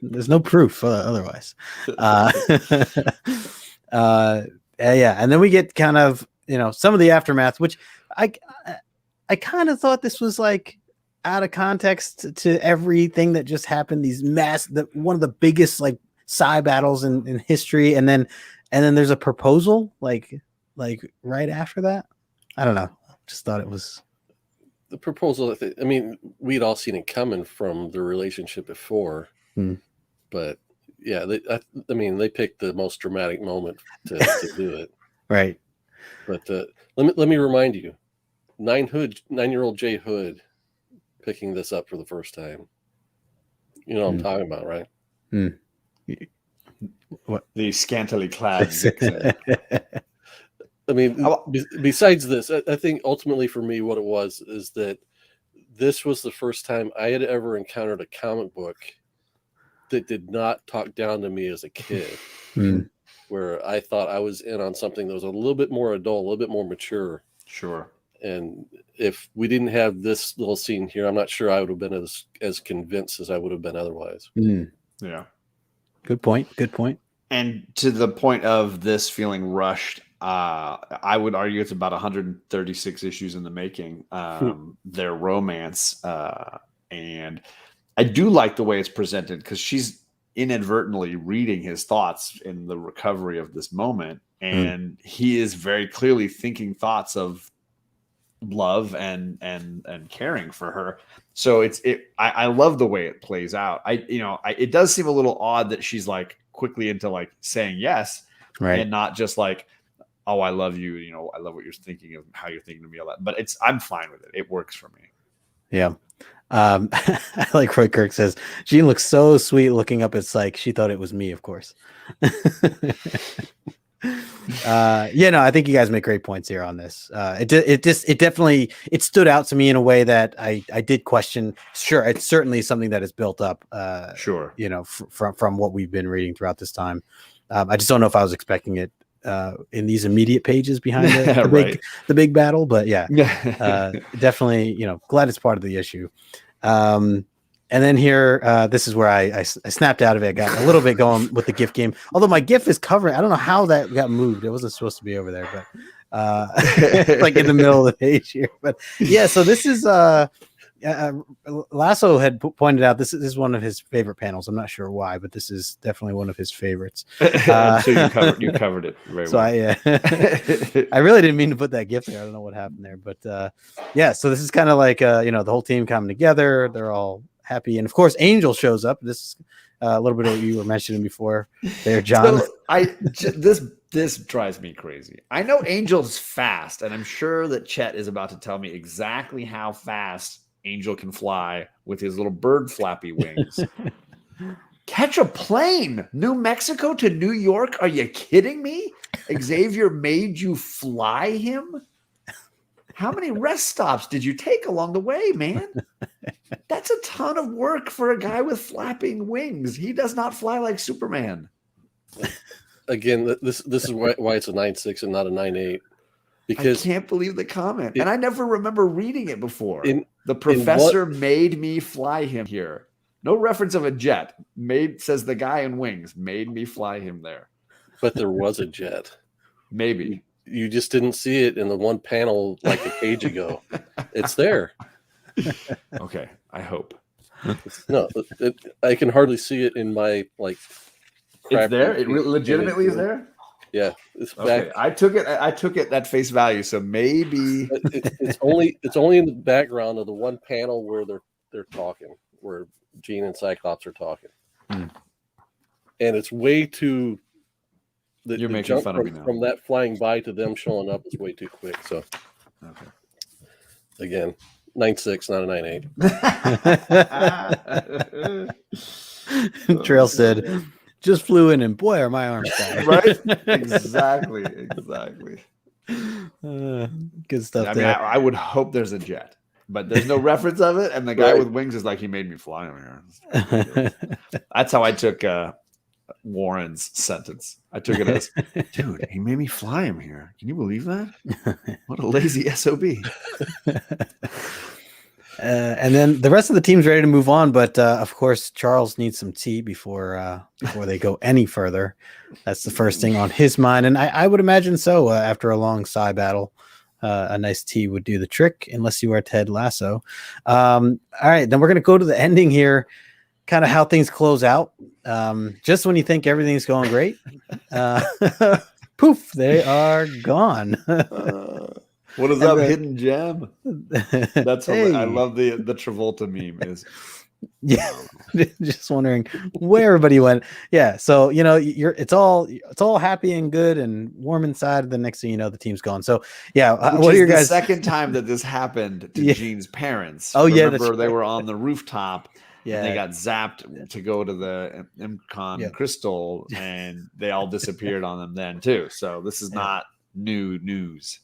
There's no proof otherwise. Yeah. And then we get kind of, some of the aftermath, which I kind of thought this was like out of context to everything that just happened. These one of the biggest like Psi battles in history. And then there's a proposal like right after that. I don't know. Just thought it was the proposal. I mean, we'd all seen it coming from the relationship before, but yeah, I mean, they picked the most dramatic moment to do it. Right. But let me remind you, 9-year-old JHOOD picking this up for the first time. You know what I'm talking about, right? What? The scantily clad. I mean, besides this, I think ultimately for me, what it was is that this was the first time I had ever encountered a comic book that did not talk down to me as a kid, where I thought I was in on something that was a little bit more adult, a little bit more mature. Sure. And if we didn't have this little scene here, I'm not sure I would have been as convinced as I would have been otherwise. Yeah. Good point. And to the point of this feeling rushed, I would argue it's about 136 issues in the making, their romance. And I do like the way it's presented because she's inadvertently reading his thoughts in the recovery of this moment. And he is very clearly thinking thoughts of love and caring for her. So I love the way it plays out. It does seem a little odd that she's like quickly into like saying yes, right, and not just like, oh, I love you. I love what you're thinking of, how you're thinking of me, all that. But I'm fine with it. It works for me. Yeah. I like Roy Kirk says, Jean looks so sweet looking up. It's like she thought it was me, of course. I think you guys make great points here on this. It definitely stood out to me in a way that I did question. Sure, it's certainly something that is built up. Sure, from what we've been reading throughout this time. I just don't know if I was expecting it in these immediate pages behind the big battle, but yeah, definitely. Glad it's part of the issue. And then here, this is where I snapped out of it. I got a little bit going with the GIF game. Although my GIF is covering, I don't know how that got moved. It wasn't supposed to be over there, but like in the middle of the page here. But yeah, so this is Lasso had pointed out this is one of his favorite panels. I'm not sure why, but this is definitely one of his favorites. So you covered it very well. I really didn't mean to put that GIF there. I don't know what happened there, but yeah. So this is kind of like the whole team coming together. They're all happy, and of course Angel shows up. This is a little bit of what you were mentioning before there, John. So this drives me crazy. I know Angel's fast, and I'm sure that Chet is about to tell me exactly how fast Angel can fly with his little bird flappy wings. Catch a plane, New Mexico to New York? Are you kidding me? Xavier made you fly him? How many rest stops did you take along the way, man? That's a ton of work for a guy with flapping wings. He does not fly like Superman. Again, this is why it's a 9.6 and not a 9.8. Because I can't believe the comment. And I never remember reading it before. The professor made me fly him here. No reference of a jet. Says the guy in wings made me fly him there. But there was a jet. Maybe. You just didn't see it in the one panel like a page ago. It's there. Okay, I hope. No, I can hardly see it in my like. It's there. It legitimately is there. Yeah, it's okay. back. I took it at face value. So maybe it's only in the background of the one panel where they're talking, where Jean and Cyclops are talking, and it's way too. You're the making jump fun of me now. From that flying by to them showing up is way too quick. So, okay. Again, 9.6, not a 9.8. Trail said, "Just flew in, and boy, are my arms tired." Right? Exactly. Good stuff. I mean, I would hope there's a jet, but there's no reference of it. And the guy with wings is like, he made me fly him here. That's how I took Warren's sentence. I took it as, dude, he made me fly him here. Can you believe that? What a lazy SOB. And then the rest of the team's ready to move on, but of course Charles needs some tea before they go any further. That's the first thing on his mind, and I would imagine so. After a long Psy battle, a nice tea would do the trick, unless you are Ted Lasso. All right, then we're going to go to the ending here, kind of how things close out. Just when you think everything's going great, poof, they are gone. What is up, hidden gem? That's I love the Travolta meme. Is just wondering where everybody went. Yeah, so it's all happy and good and warm inside. The next thing you know, the team's gone. So yeah, what are your guys? Second time that this happened to Jean's parents. Oh yeah, remember they were on the rooftop. Yeah, and they got zapped to go to the MCon crystal, and they all disappeared on them then too. So this is not new news.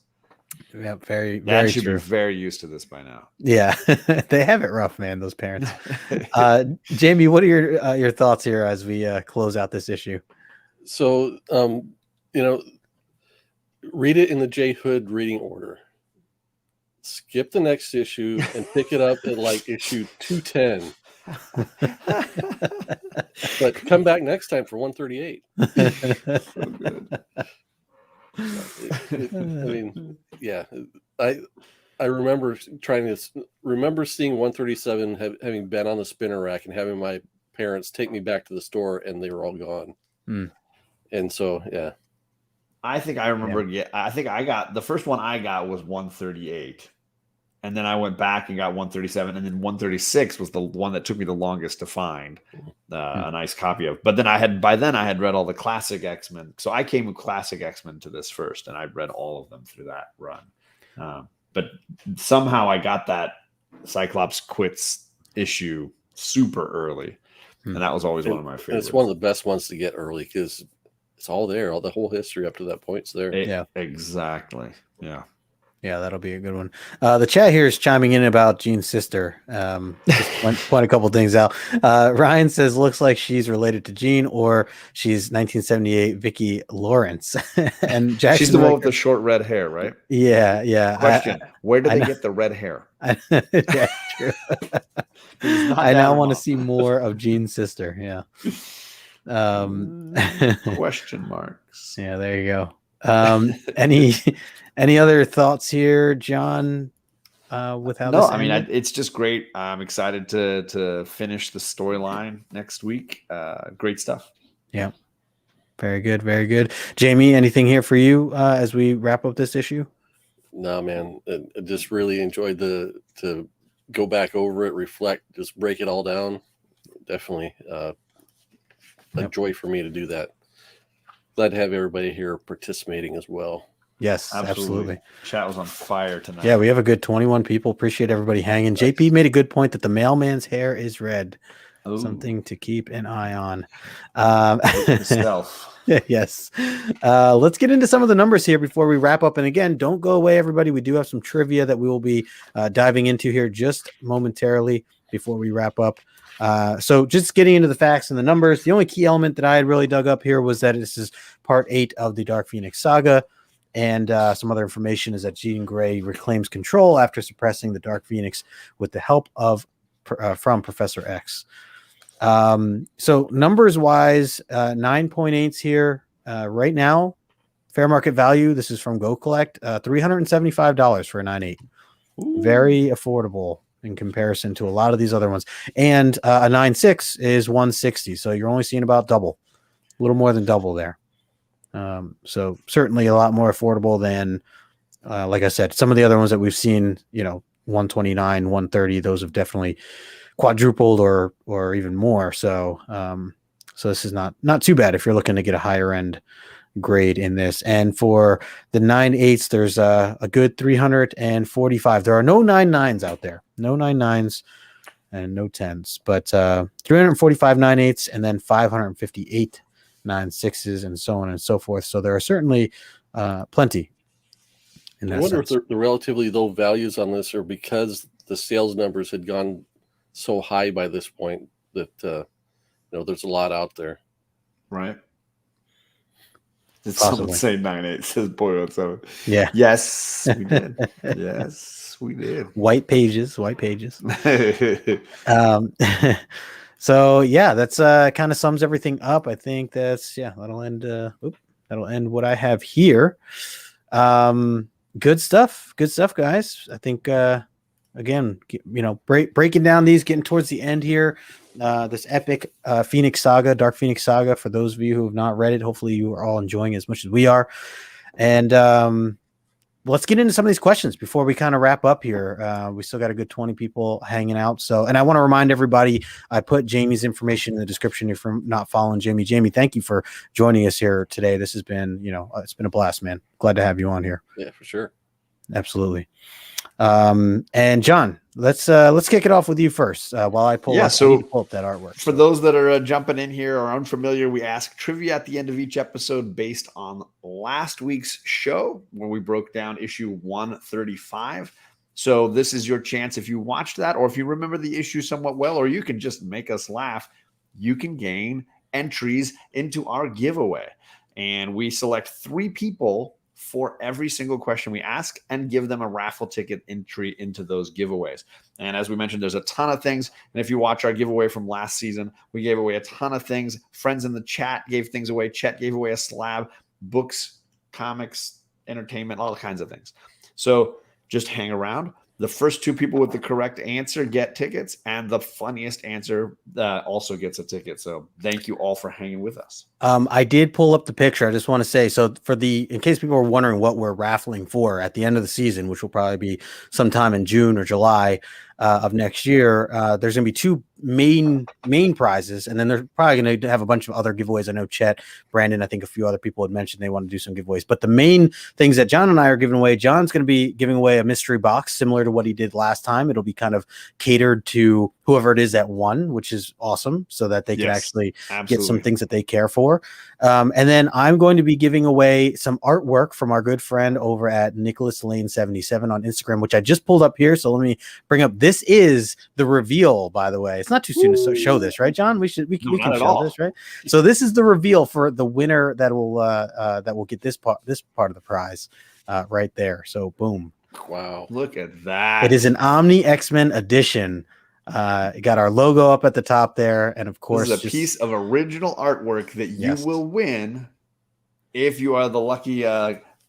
Yeah, very should true. Be very used to this by now. Yeah, they have it rough, man. Those parents. Jamie, what are your thoughts here as we close out this issue? So, read it in the JHOOD reading order. Skip the next issue and pick it up at like issue 210. But come back next time for 138. So good. I mean, yeah, I remember remember seeing 137 having been on the spinner rack and having my parents take me back to the store, and they were all gone. And so, yeah, I think I remember. Yeah, I think I got the first one I got was 138. And then I went back and got 137, and then 136 was the one that took me the longest to find a nice copy of. But then by then I had read all the classic X-Men. So I came with classic X-Men to this first, and I read all of them through that run. But somehow I got that Cyclops quits issue super early. And that was always one of my favorites. It's one of the best ones to get early because it's all there. All the whole history up to that point's there. Yeah, exactly. Yeah. Yeah, that'll be a good one. The chat here is chiming in about Jean's sister. Just point a couple things out. Ryan says, looks like she's related to Jean, or she's 1978 Vicki Lawrence. And Jackson, she's the one with the short red hair, right? Yeah. Question: where do they get the red hair? Yeah, true. I now want to see more of Jean's sister. Yeah. Question marks. Yeah, there you go. Any other thoughts here, John? With how? No, I mean, it's just great. I'm excited to finish the storyline next week. Great stuff. Yeah, very good, very good. Jamie, anything here for you as we wrap up this issue? No, man, I just really enjoyed to go back over it, reflect, just break it all down. Definitely a joy for me to do that. Glad to have everybody here participating as well. Yes, absolutely. Chat was on fire tonight. Yeah, we have a good 21 people. Appreciate everybody hanging. JP made a good point that the mailman's hair is red. Ooh. Something to keep an eye on. Yes. Let's get into some of the numbers here before we wrap up. And again, don't go away, everybody. We do have some trivia that we will be diving into here just momentarily before we wrap up. So just getting into the facts and the numbers, the only key element that I had really dug up here was that this is part 8 of the Dark Phoenix saga. And some other information is that Jean Grey reclaims control after suppressing the Dark Phoenix with the help of from Professor X. So numbers wise, 9.8s here right now. Fair market value. This is from Go Collect. $375 for a 9.8. Very affordable in comparison to a lot of these other ones. And a 9.6 is $160. So you're only seeing about double, a little more than double there. So certainly a lot more affordable than, like I said, some of the other ones that we've seen, 129, 130, those have definitely quadrupled or even more. So, so this is not too bad if you're looking to get a higher end grade in this. And for the 9/8, there's a good 345. There are no 9/9s out there, no 9/9s and no 10s, but 345 9/8 and then 558 9/6s and so on and so forth. So there are certainly plenty. I wonder if the relatively low values on this are because the sales numbers had gone so high by this point that there's a lot out there. Right. Did someone say 9/8? Says Boyle. So yeah. Yes, we did. Yes, we did. White pages. So yeah, that's kind of sums everything up. I think that'll end what I have here. Good stuff, guys. I think again, breaking down these, getting towards the end here. This epic Phoenix Saga, Dark Phoenix Saga. For those of you who have not read it, hopefully you are all enjoying it as much as we are. And let's get into some of these questions before we kind of wrap up here. We still got a good 20 people hanging out. And I want to remind everybody, I put Jamie's information in the description if you're not following Jamie. Jamie, thank you for joining us here today. This has been, it's been a blast, man. Glad to have you on here. Yeah, for sure. Absolutely. And John, let's kick it off with you first while I pull up that artwork. For those that are jumping in here or unfamiliar, we ask trivia at the end of each episode based on last week's show where we broke down issue 135. So this is your chance if you watched that or if you remember the issue somewhat well, or you can just make us laugh, you can gain entries into our giveaway. And we select 3 people for every single question we ask and give them a raffle ticket entry into those giveaways. And as we mentioned, there's a ton of things. And if you watch our giveaway from last season, we gave away a ton of things. Friends in the chat gave things away. Chet gave away a slab, books, comics, entertainment, all kinds of things. So just hang around. The first 2 people with the correct answer get tickets, and the funniest answer also gets a ticket. So thank you all for hanging with us. I did pull up the picture. I just want to say, so in case people are wondering what we're raffling for at the end of the season, which will probably be sometime in June or July of next year, there's going to be 2 main prizes, and then they're probably going to have a bunch of other giveaways. I know Chet, Brandon, I think a few other people had mentioned they want to do some giveaways, but the main things that John and I are giving away, John's going to be giving away a mystery box similar to what he did last time. It'll be kind of catered to whoever it is that won, which is awesome, so that they can actually get some things that they care for. And then I'm going to be giving away some artwork from our good friend over at Nicholas Lane 77 on Instagram, which I just pulled up here. So let me bring up. This is the reveal, by the way. It's not too soon to show this, right, John? We can show this, right? So this is the reveal for the winner that will get this part of the prize right there. So boom. Wow. Look at that. It is an Omni X-Men edition. It got our logo up at the top there, and of course, this is a piece of original artwork that you will win if you are the lucky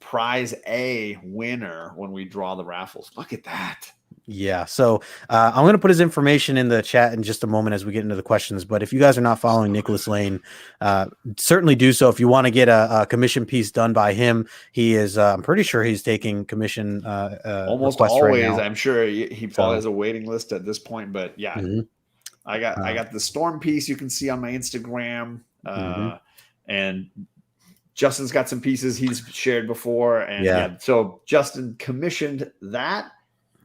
prize A winner when we draw the raffles. Look at that. Yeah. So I'm going to put his information in the chat in just a moment as we get into the questions. But if you guys are not following Nicholas Lane, certainly do so. If you want to get a commission piece done by him, he is, I'm pretty sure he's taking commission almost always. Right, I'm sure he probably has a waiting list at this point. But yeah, I got the Storm piece you can see on my Instagram. And Justin's got some pieces he's shared before. And so Justin commissioned that.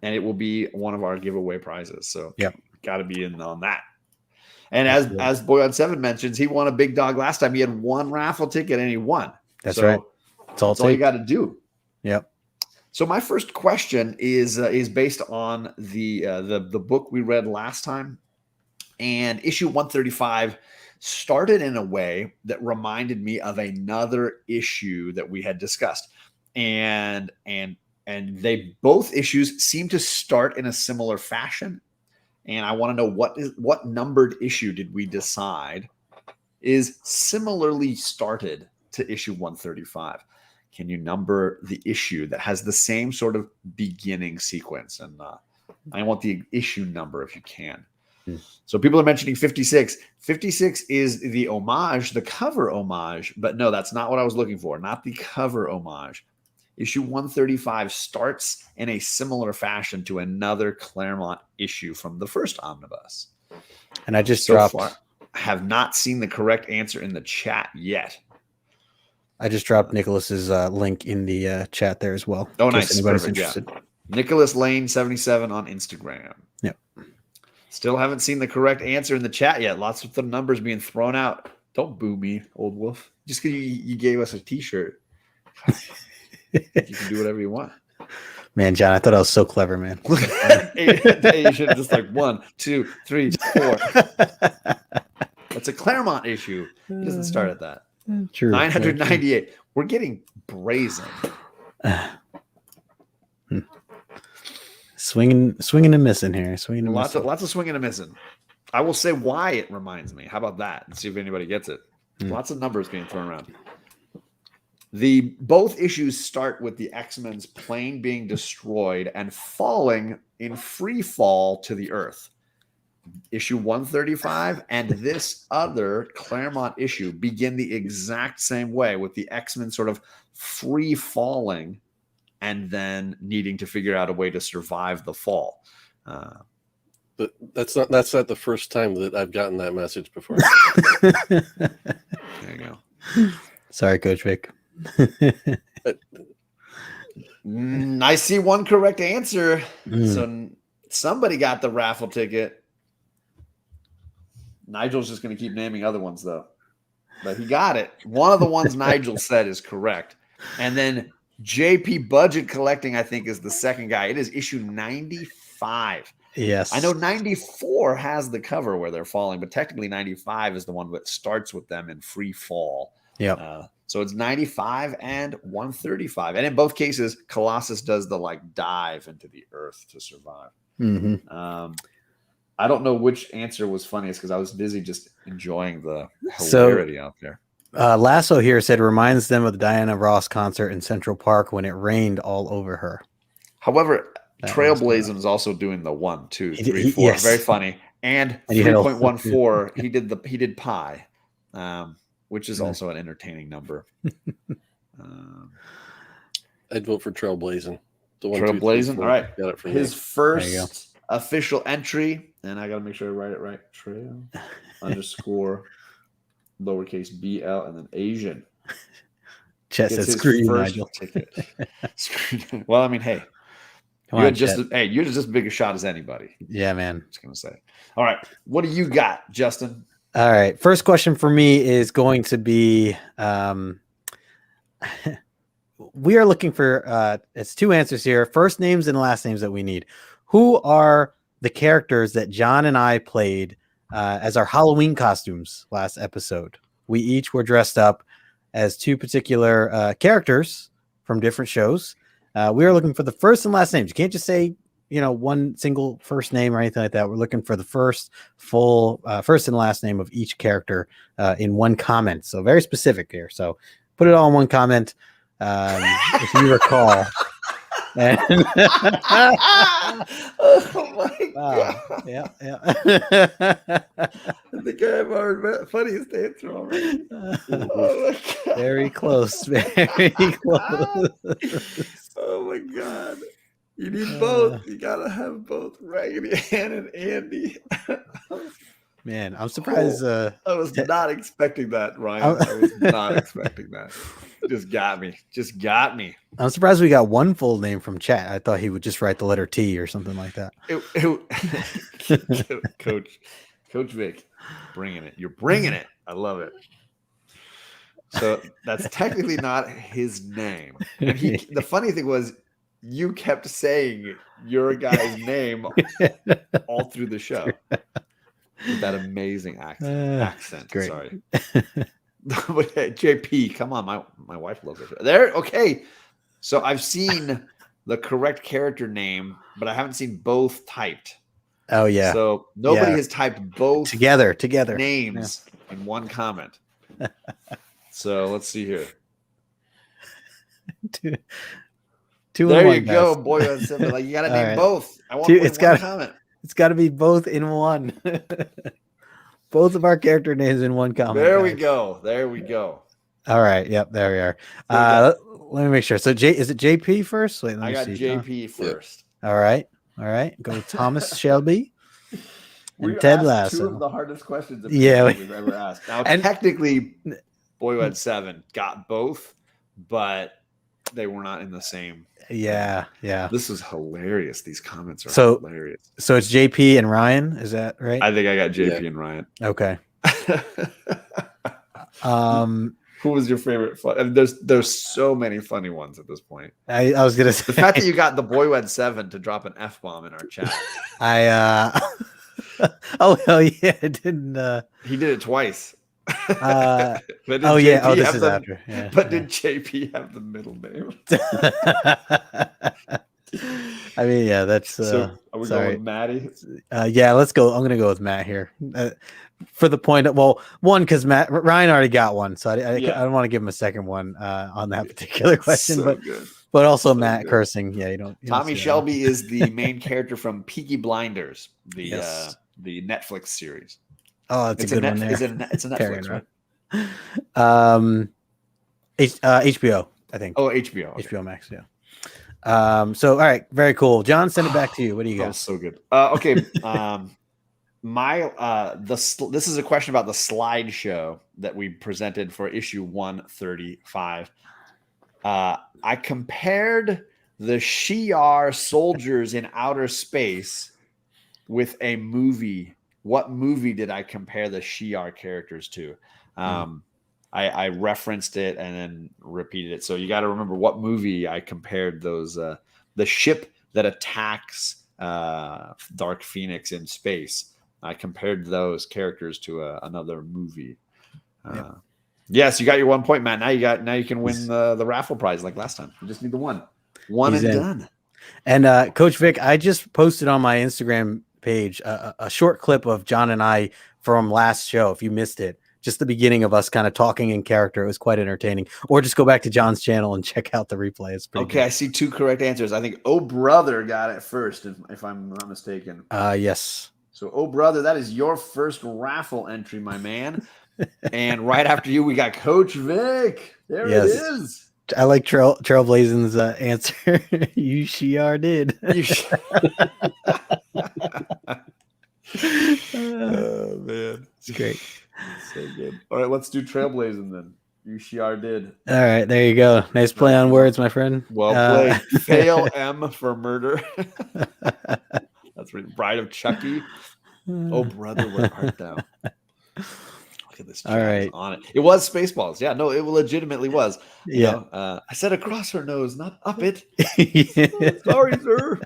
And it will be one of our giveaway prizes. So got to be in on that. And as Boy on 7 mentions, he won a big dog last time. He had 1 raffle ticket and he won. That's right. That's all you got to do. Yep. So my first question is based on the book we read last time. And issue 135 started in a way that reminded me of another issue that we had discussed. And they both issues seem to start in a similar fashion. And I want to know what numbered issue did we decide is similarly started to issue 135? Can you number the issue that has the same sort of beginning sequence? And I want the issue number if you can. So people are mentioning 56. 56 is the homage, the cover homage, but no, that's not what I was looking for. Not the cover homage. Issue 135 starts in a similar fashion to another Claremont issue from the first omnibus. And I just dropped. Far, have not seen the correct answer in the chat yet. I just dropped Nicholas's link in the chat there as well. Oh, nice. Anybody's Perfect, interested. Yeah. Nicholas Lane 77 on Instagram. Yep. Still haven't seen the correct answer in the chat yet. Lots of the numbers being thrown out. Don't boo me, old wolf. Just because you gave us a T-shirt. You can do whatever you want. Man, John, I thought I was so clever, man. You should have just like 1, 2, 3, 4. That's a Claremont issue. He doesn't start at that. True. 998. We're getting brazen. Swinging and missing here. Swinging and Lots missing. of swinging and missing. I will say why it reminds me. How about that? And see if anybody gets it. Lots of numbers being thrown around. Both issues start with the X-Men's plane being destroyed and falling in free fall to the earth. Issue 135 and this other Claremont issue begin the exact same way, with the X-Men sort of free falling and then needing to figure out a way to survive the fall. But that's not the first time that I've gotten that message before. There you go. Sorry, Coach Vic. I see one correct answer. So somebody got the raffle ticket. Nigel's just going to keep naming other ones, though. But he got it. One of the ones Nigel said is correct. And then JP Budget Collecting, I think, is the second guy. It is issue 95. Yes. I know 94 has the cover where they're falling, but technically 95 is the one that starts with them in free fall. Yep. So it's 95 and 135. And in both cases, Colossus does the dive into the earth to survive. Mm-hmm. I don't know which answer was funniest because I was busy just enjoying the hilarity out there. Lasso here said reminds them of the Diana Ross concert in Central Park when it rained all over her. However, Trailblazing is also doing the 1, 2, 3, 4. Yes. Very funny. And 3.14, he did Pi, which is also an entertaining number. I'd vote for Trailblazing. Trailblazing. All right. Got it from His first official entry, and I got to make sure I write it right. Trail _ lowercase BL and then Asian. Chet said, "Screw you, Nigel." Well, I mean, hey, you're just as big a shot as anybody. Yeah, man. I'm just gonna say. All right, what do you got, Justin? All right, first question for me is going to be: we are looking for it's 2 answers here: first names and last names that we need. Who are the characters that John and I played as our Halloween costumes last episode? We each were dressed up as 2 particular characters from different shows. We are looking for the first and last names. You can't just say, one single first name or anything like that. We're looking for the first and last name of each character in one comment. So very specific here. So put it all in one comment. If you recall. And oh my god! Yeah. I think I have our funniest answer already. Oh very close, very close. Oh my god! You need both. You gotta have both Raggedy Ann and Andy. Man, I'm surprised. I was not expecting that, Ryan. I was not expecting that. Just got me. I'm surprised we got one full name from chat. I thought he would just write the letter T or something like that. Coach Vic, bringing it. You're bringing it. I love it. So that's technically not his name. And the funny thing was, you kept saying your guy's name all through the show. With that amazing accent. Great. Sorry. JP, come on. My wife loves it. There. Okay. So I've seen the correct character name, but I haven't seen both typed. Oh, yeah. So nobody has typed both together names in one comment. So let's see here. Two there and one, you go, guys. boy. Like, you got to name right. both. I want it's got comment. It's got to be both in one. Both of our character names in one comment. There we go. All right. Yep. There we are. Let me make sure. So is it JP first? Wait, let me got see. JP first. All right. Go Thomas Shelby. We Ted asked Lasso. two of the hardest questions we've ever asked. Now, technically, Boy Who Had Seven got both, but they were not in the same. Yeah. This is hilarious. These comments are hilarious. So it's JP and Ryan. Is that right? I think I got JP and Ryan. Okay. Who was your favorite? There's so many funny ones at this point. I was gonna say the fact that you got the Boy Who Had Seven to drop an F-bomb in our chat. Oh hell yeah! I didn't. He did it twice. This is after. Yeah, did JP have the middle name? I mean, yeah, that's. So are we going with Maddie? Yeah, let's go. I'm gonna go with Matt here. For the point of, one, because Ryan already got one, so I don't want to give him a second one on that particular question, but also Matt cursing. Yeah, you don't. Tommy Shelby is the main character from Peaky Blinders, the Netflix series. Oh, it's a good one there. It's a Netflix, right? HBO, I think. Oh, HBO. Okay. HBO Max, yeah. So all right, very cool. John, send it back to you. What do you got? That was so good. Okay. This is a question about the slideshow that we presented for issue 135. I compared the Shi'ar soldiers in outer space with a movie. What movie did I compare the Shi'ar characters to? I referenced it and then repeated it. So you got to remember what movie I compared those. The ship that attacks Dark Phoenix in space. I compared those characters to another movie. Yes, you got your 1 point, Matt. Now you can win the raffle prize like last time. You just need the one and done. And Coach Vic, I just posted on my Instagram page a short clip of John and I from last show. If you missed it, just the beginning of us kind of talking in character. It was quite entertaining. Or just go back to John's channel and check out the replay. It's pretty good. I see two correct answers. I think Oh Brother got it first, if I'm not mistaken. Yes. So, Oh Brother, that is your first raffle entry, my man. And right after you, we got Coach Vic. There it is. I like Trailblazing's answer. You Shi'ar did. Oh, man. It's great. So good. All right, let's do Trailblazing then. You Shi'ar did. All right, there you go. Nice play on words, my friend. Well played. Fail M for murder. That's right. Bride of Chucky. Oh, brother, where art thou? Look at this. All right. On it. It was Spaceballs. Yeah, no, it legitimately was. Yeah. You know, I said across her nose, not up it. Sorry, sir.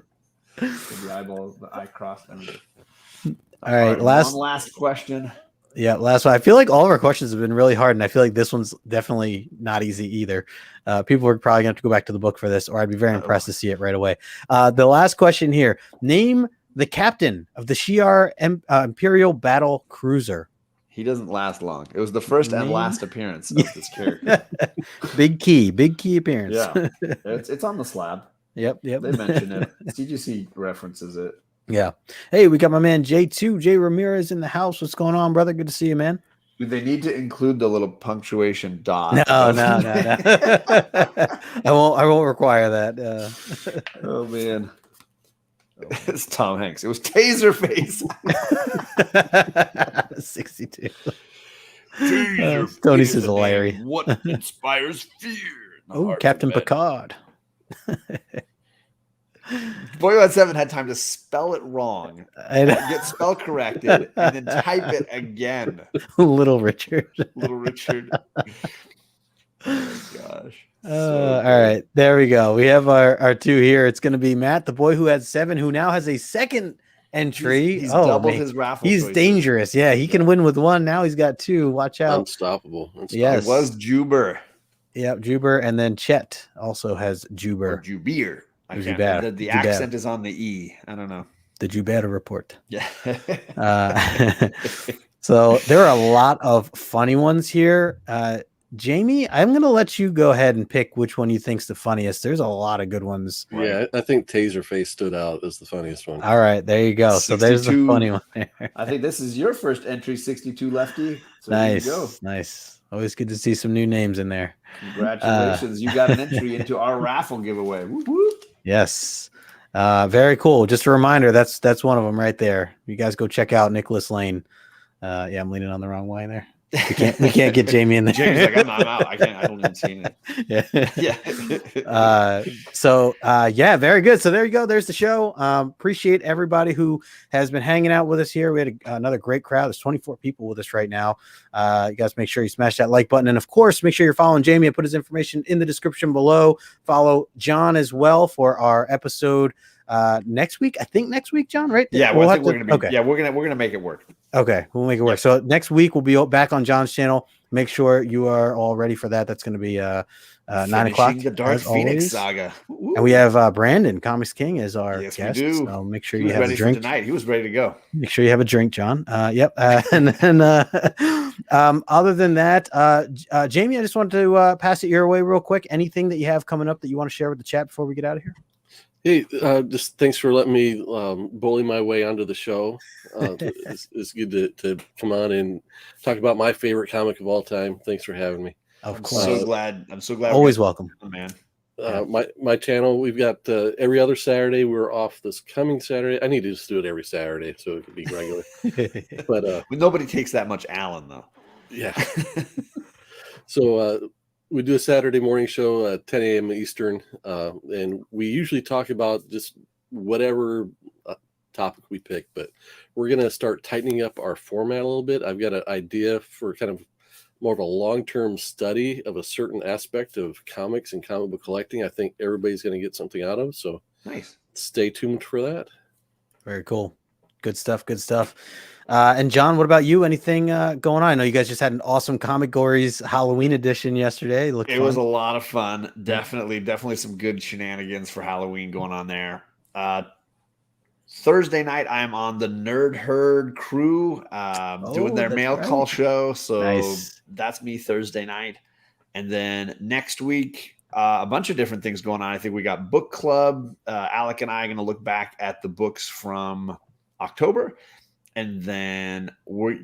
The eyeballs, the eye crossed. All right. Last question. Yeah, last one. I feel like all of our questions have been really hard, and I feel like this one's definitely not easy either. People are probably going to have to go back to the book for this, or I'd be very impressed to see it right away. The last question here. Name the captain of the Shi'ar Imperial Battle Cruiser. He doesn't last long. It was the first and last appearance of this character. Big key appearance. Yeah, it's on the slab. Yep. They mention it. CGC references it. Yeah. Hey, we got my man J2, Jay Ramirez in the house. What's going on, brother? Good to see you, man. Do they need to include the little punctuation dot? No. I won't require that. Oh man. It's Tom Hanks. It was Taserface. 62. Tony says Larry. What inspires fear? Oh, Captain Picard. Boy Who Had Seven had time to spell it wrong, get spell corrected, and then type it again. Little Richard. Oh, gosh. All right, there we go. We have our two here. It's going to be Matt, the Boy Who Had Seven, who now has a second entry. He's doubled his raffle. He's dangerous. Yeah, he can win with one. Now he's got two. Watch out. Unstoppable. Yes. It was Juber. Yep, Juber. And then Chet also has Juber. Or Jubir. The accent accent is on the E. I don't know. The Jubera report. Yeah. So there are a lot of funny ones here. Jamie, I'm going to let you go ahead and pick which one you think's the funniest. There's a lot of good ones. Yeah, I think Taserface stood out as the funniest one. All right, there you go. 62. So there's the funny one there. I think this is your first entry, 62 Lefty. So nice, here you go. Nice. Always good to see some new names in there. Congratulations. You got an entry into our raffle giveaway. Whoop, whoop. Yes. Very cool. Just a reminder, that's one of them right there. You guys go check out Nicholas Lane. Yeah, I'm leaning on the wrong way there. We can't get Jamie in there. Jamie's like, I'm out. I don't even see it. Yeah. Yeah, very good. So there you go. There's the show. Appreciate everybody who has been hanging out with us here. We had another great crowd. There's 24 people with us right now. You guys make sure you smash that like button. And of course, make sure you're following Jamie. I put his information in the description below. Follow John as well for our episode next week. I think next week, John, right? Yeah, we're gonna make it work. Okay, we'll make it work. So next week we'll be back on John's channel. Make sure you are all ready for that. That's going to be 9 o'clock. The Dark Phoenix saga, and we have Brandon Comics King as our guest. We do. So make sure you have a drink tonight. He was ready to go. Make sure you have a drink, John. Yep. And then other than that, Jamie, I just wanted to pass it your way real quick. Anything that you have coming up that you want to share with the chat before we get out of here? Hey, just thanks for letting me bully my way onto the show. It's good to come on and talk about my favorite comic of all time. Thanks for having me. Of course. I'm so glad. Always welcome, man. My channel, we've got every other Saturday. We're off this coming Saturday. I need to just do it every Saturday so it could be regular. But nobody takes that much Alan though. Yeah. So we do a Saturday morning show at 10 a.m. Eastern, and we usually talk about just whatever topic we pick, but we're going to start tightening up our format a little bit. I've got an idea for kind of more of a long-term study of a certain aspect of comics and comic book collecting. I think everybody's going to get something out of, so nice. Stay tuned for that. Very cool. Good stuff. Good stuff. And John, what about you? Anything going on? I know you guys just had an awesome Comic Gories Halloween edition yesterday. It was a lot of fun. Definitely some good shenanigans for Halloween going on there. Thursday night, I'm on the Nerd Herd crew doing their mail call show. So nice. That's me Thursday night. And then next week, a bunch of different things going on. I think we got book club. Alec and I are going to look back at the books from October. And then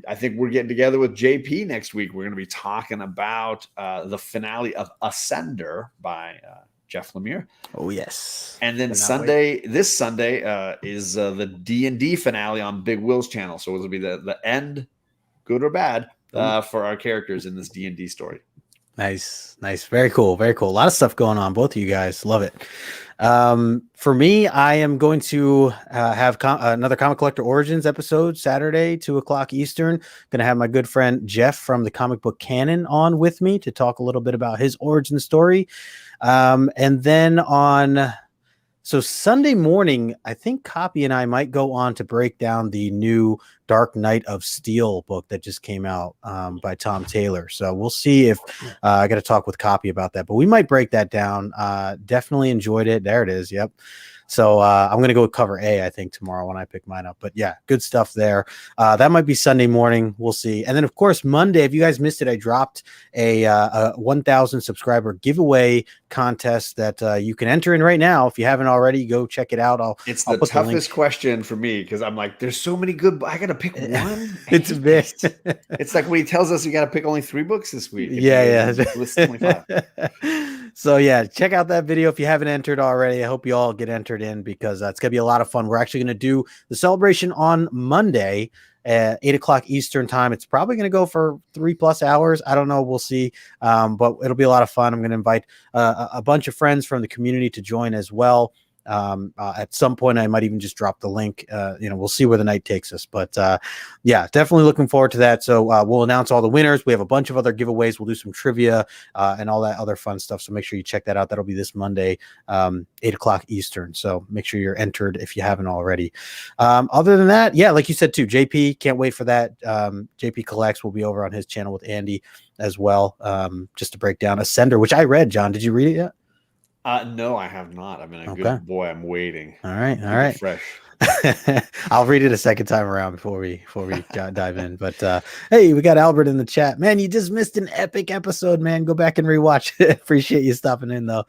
I think we're getting together with JP next week. We're going to be talking about the finale of Ascender by Jeff Lemire. Oh, yes. And then this Sunday is the D&D finale on Big Will's channel. So it'll be the end, good or bad, for our characters in this D&D story. Nice. Very cool. A lot of stuff going on. Both of you guys. Love it. For me, I am going to have another Comic Collector Origins episode Saturday, 2:00 Eastern. Going to have my good friend Jeff from the Comic Book Canon on with me to talk a little bit about his origin story. And then so Sunday morning, I think Copy and I might go on to break down the new Dark Knight of Steel book that just came out by Tom Taylor. So we'll see if I got to talk with Copy about that, but we might break that down. Definitely enjoyed it. There it is. Yep. So I'm going to go with cover A, I think, tomorrow when I pick mine up. But yeah, good stuff there. That might be Sunday morning. We'll see. And then, of course, Monday, if you guys missed it, I dropped a 1,000 subscriber giveaway contest that you can enter in right now. If you haven't already, go check it out. It's the toughest question for me because I'm like, there's so many good. I got to pick one. It's a bit. It's like when he tells us you got to pick only 3 books this week. Yeah. List 25. So yeah, check out that video if you haven't entered already. I hope you all get entered in because it's gonna be a lot of fun. We're actually gonna do the celebration on Monday at 8:00 Eastern time. It's probably gonna go for 3+ hours. I don't know. We'll see. But it'll be a lot of fun. I'm gonna invite a bunch of friends from the community to join as well. At some point I might even just drop the link. We'll see where the night takes us, but yeah, definitely looking forward to that. So we'll announce all the winners. We have a bunch of other giveaways. We'll do some trivia and all that other fun stuff, so make sure you check that out. That'll be this Monday, 8:00 Eastern, so make sure you're entered if you haven't already. Other than that, yeah, like you said too, JP, can't wait for that. JP Collects will be over on his channel with Andy as well, just to break down Ascender, which I read. John, did you read it yet? No, I have not. I've been a good boy. I'm waiting. All right. Fresh. I'll read it a second time around before we dive in. But hey, we got Albert in the chat. Man, you just missed an epic episode, man. Go back and rewatch it. Appreciate you stopping in though.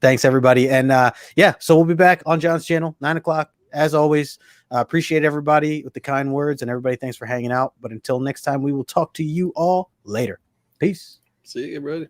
Thanks everybody. And yeah, so we'll be back on John's channel, 9:00 as always. Appreciate everybody with the kind words, and everybody thanks for hanging out. But until next time, we will talk to you all later. Peace. See you, everybody.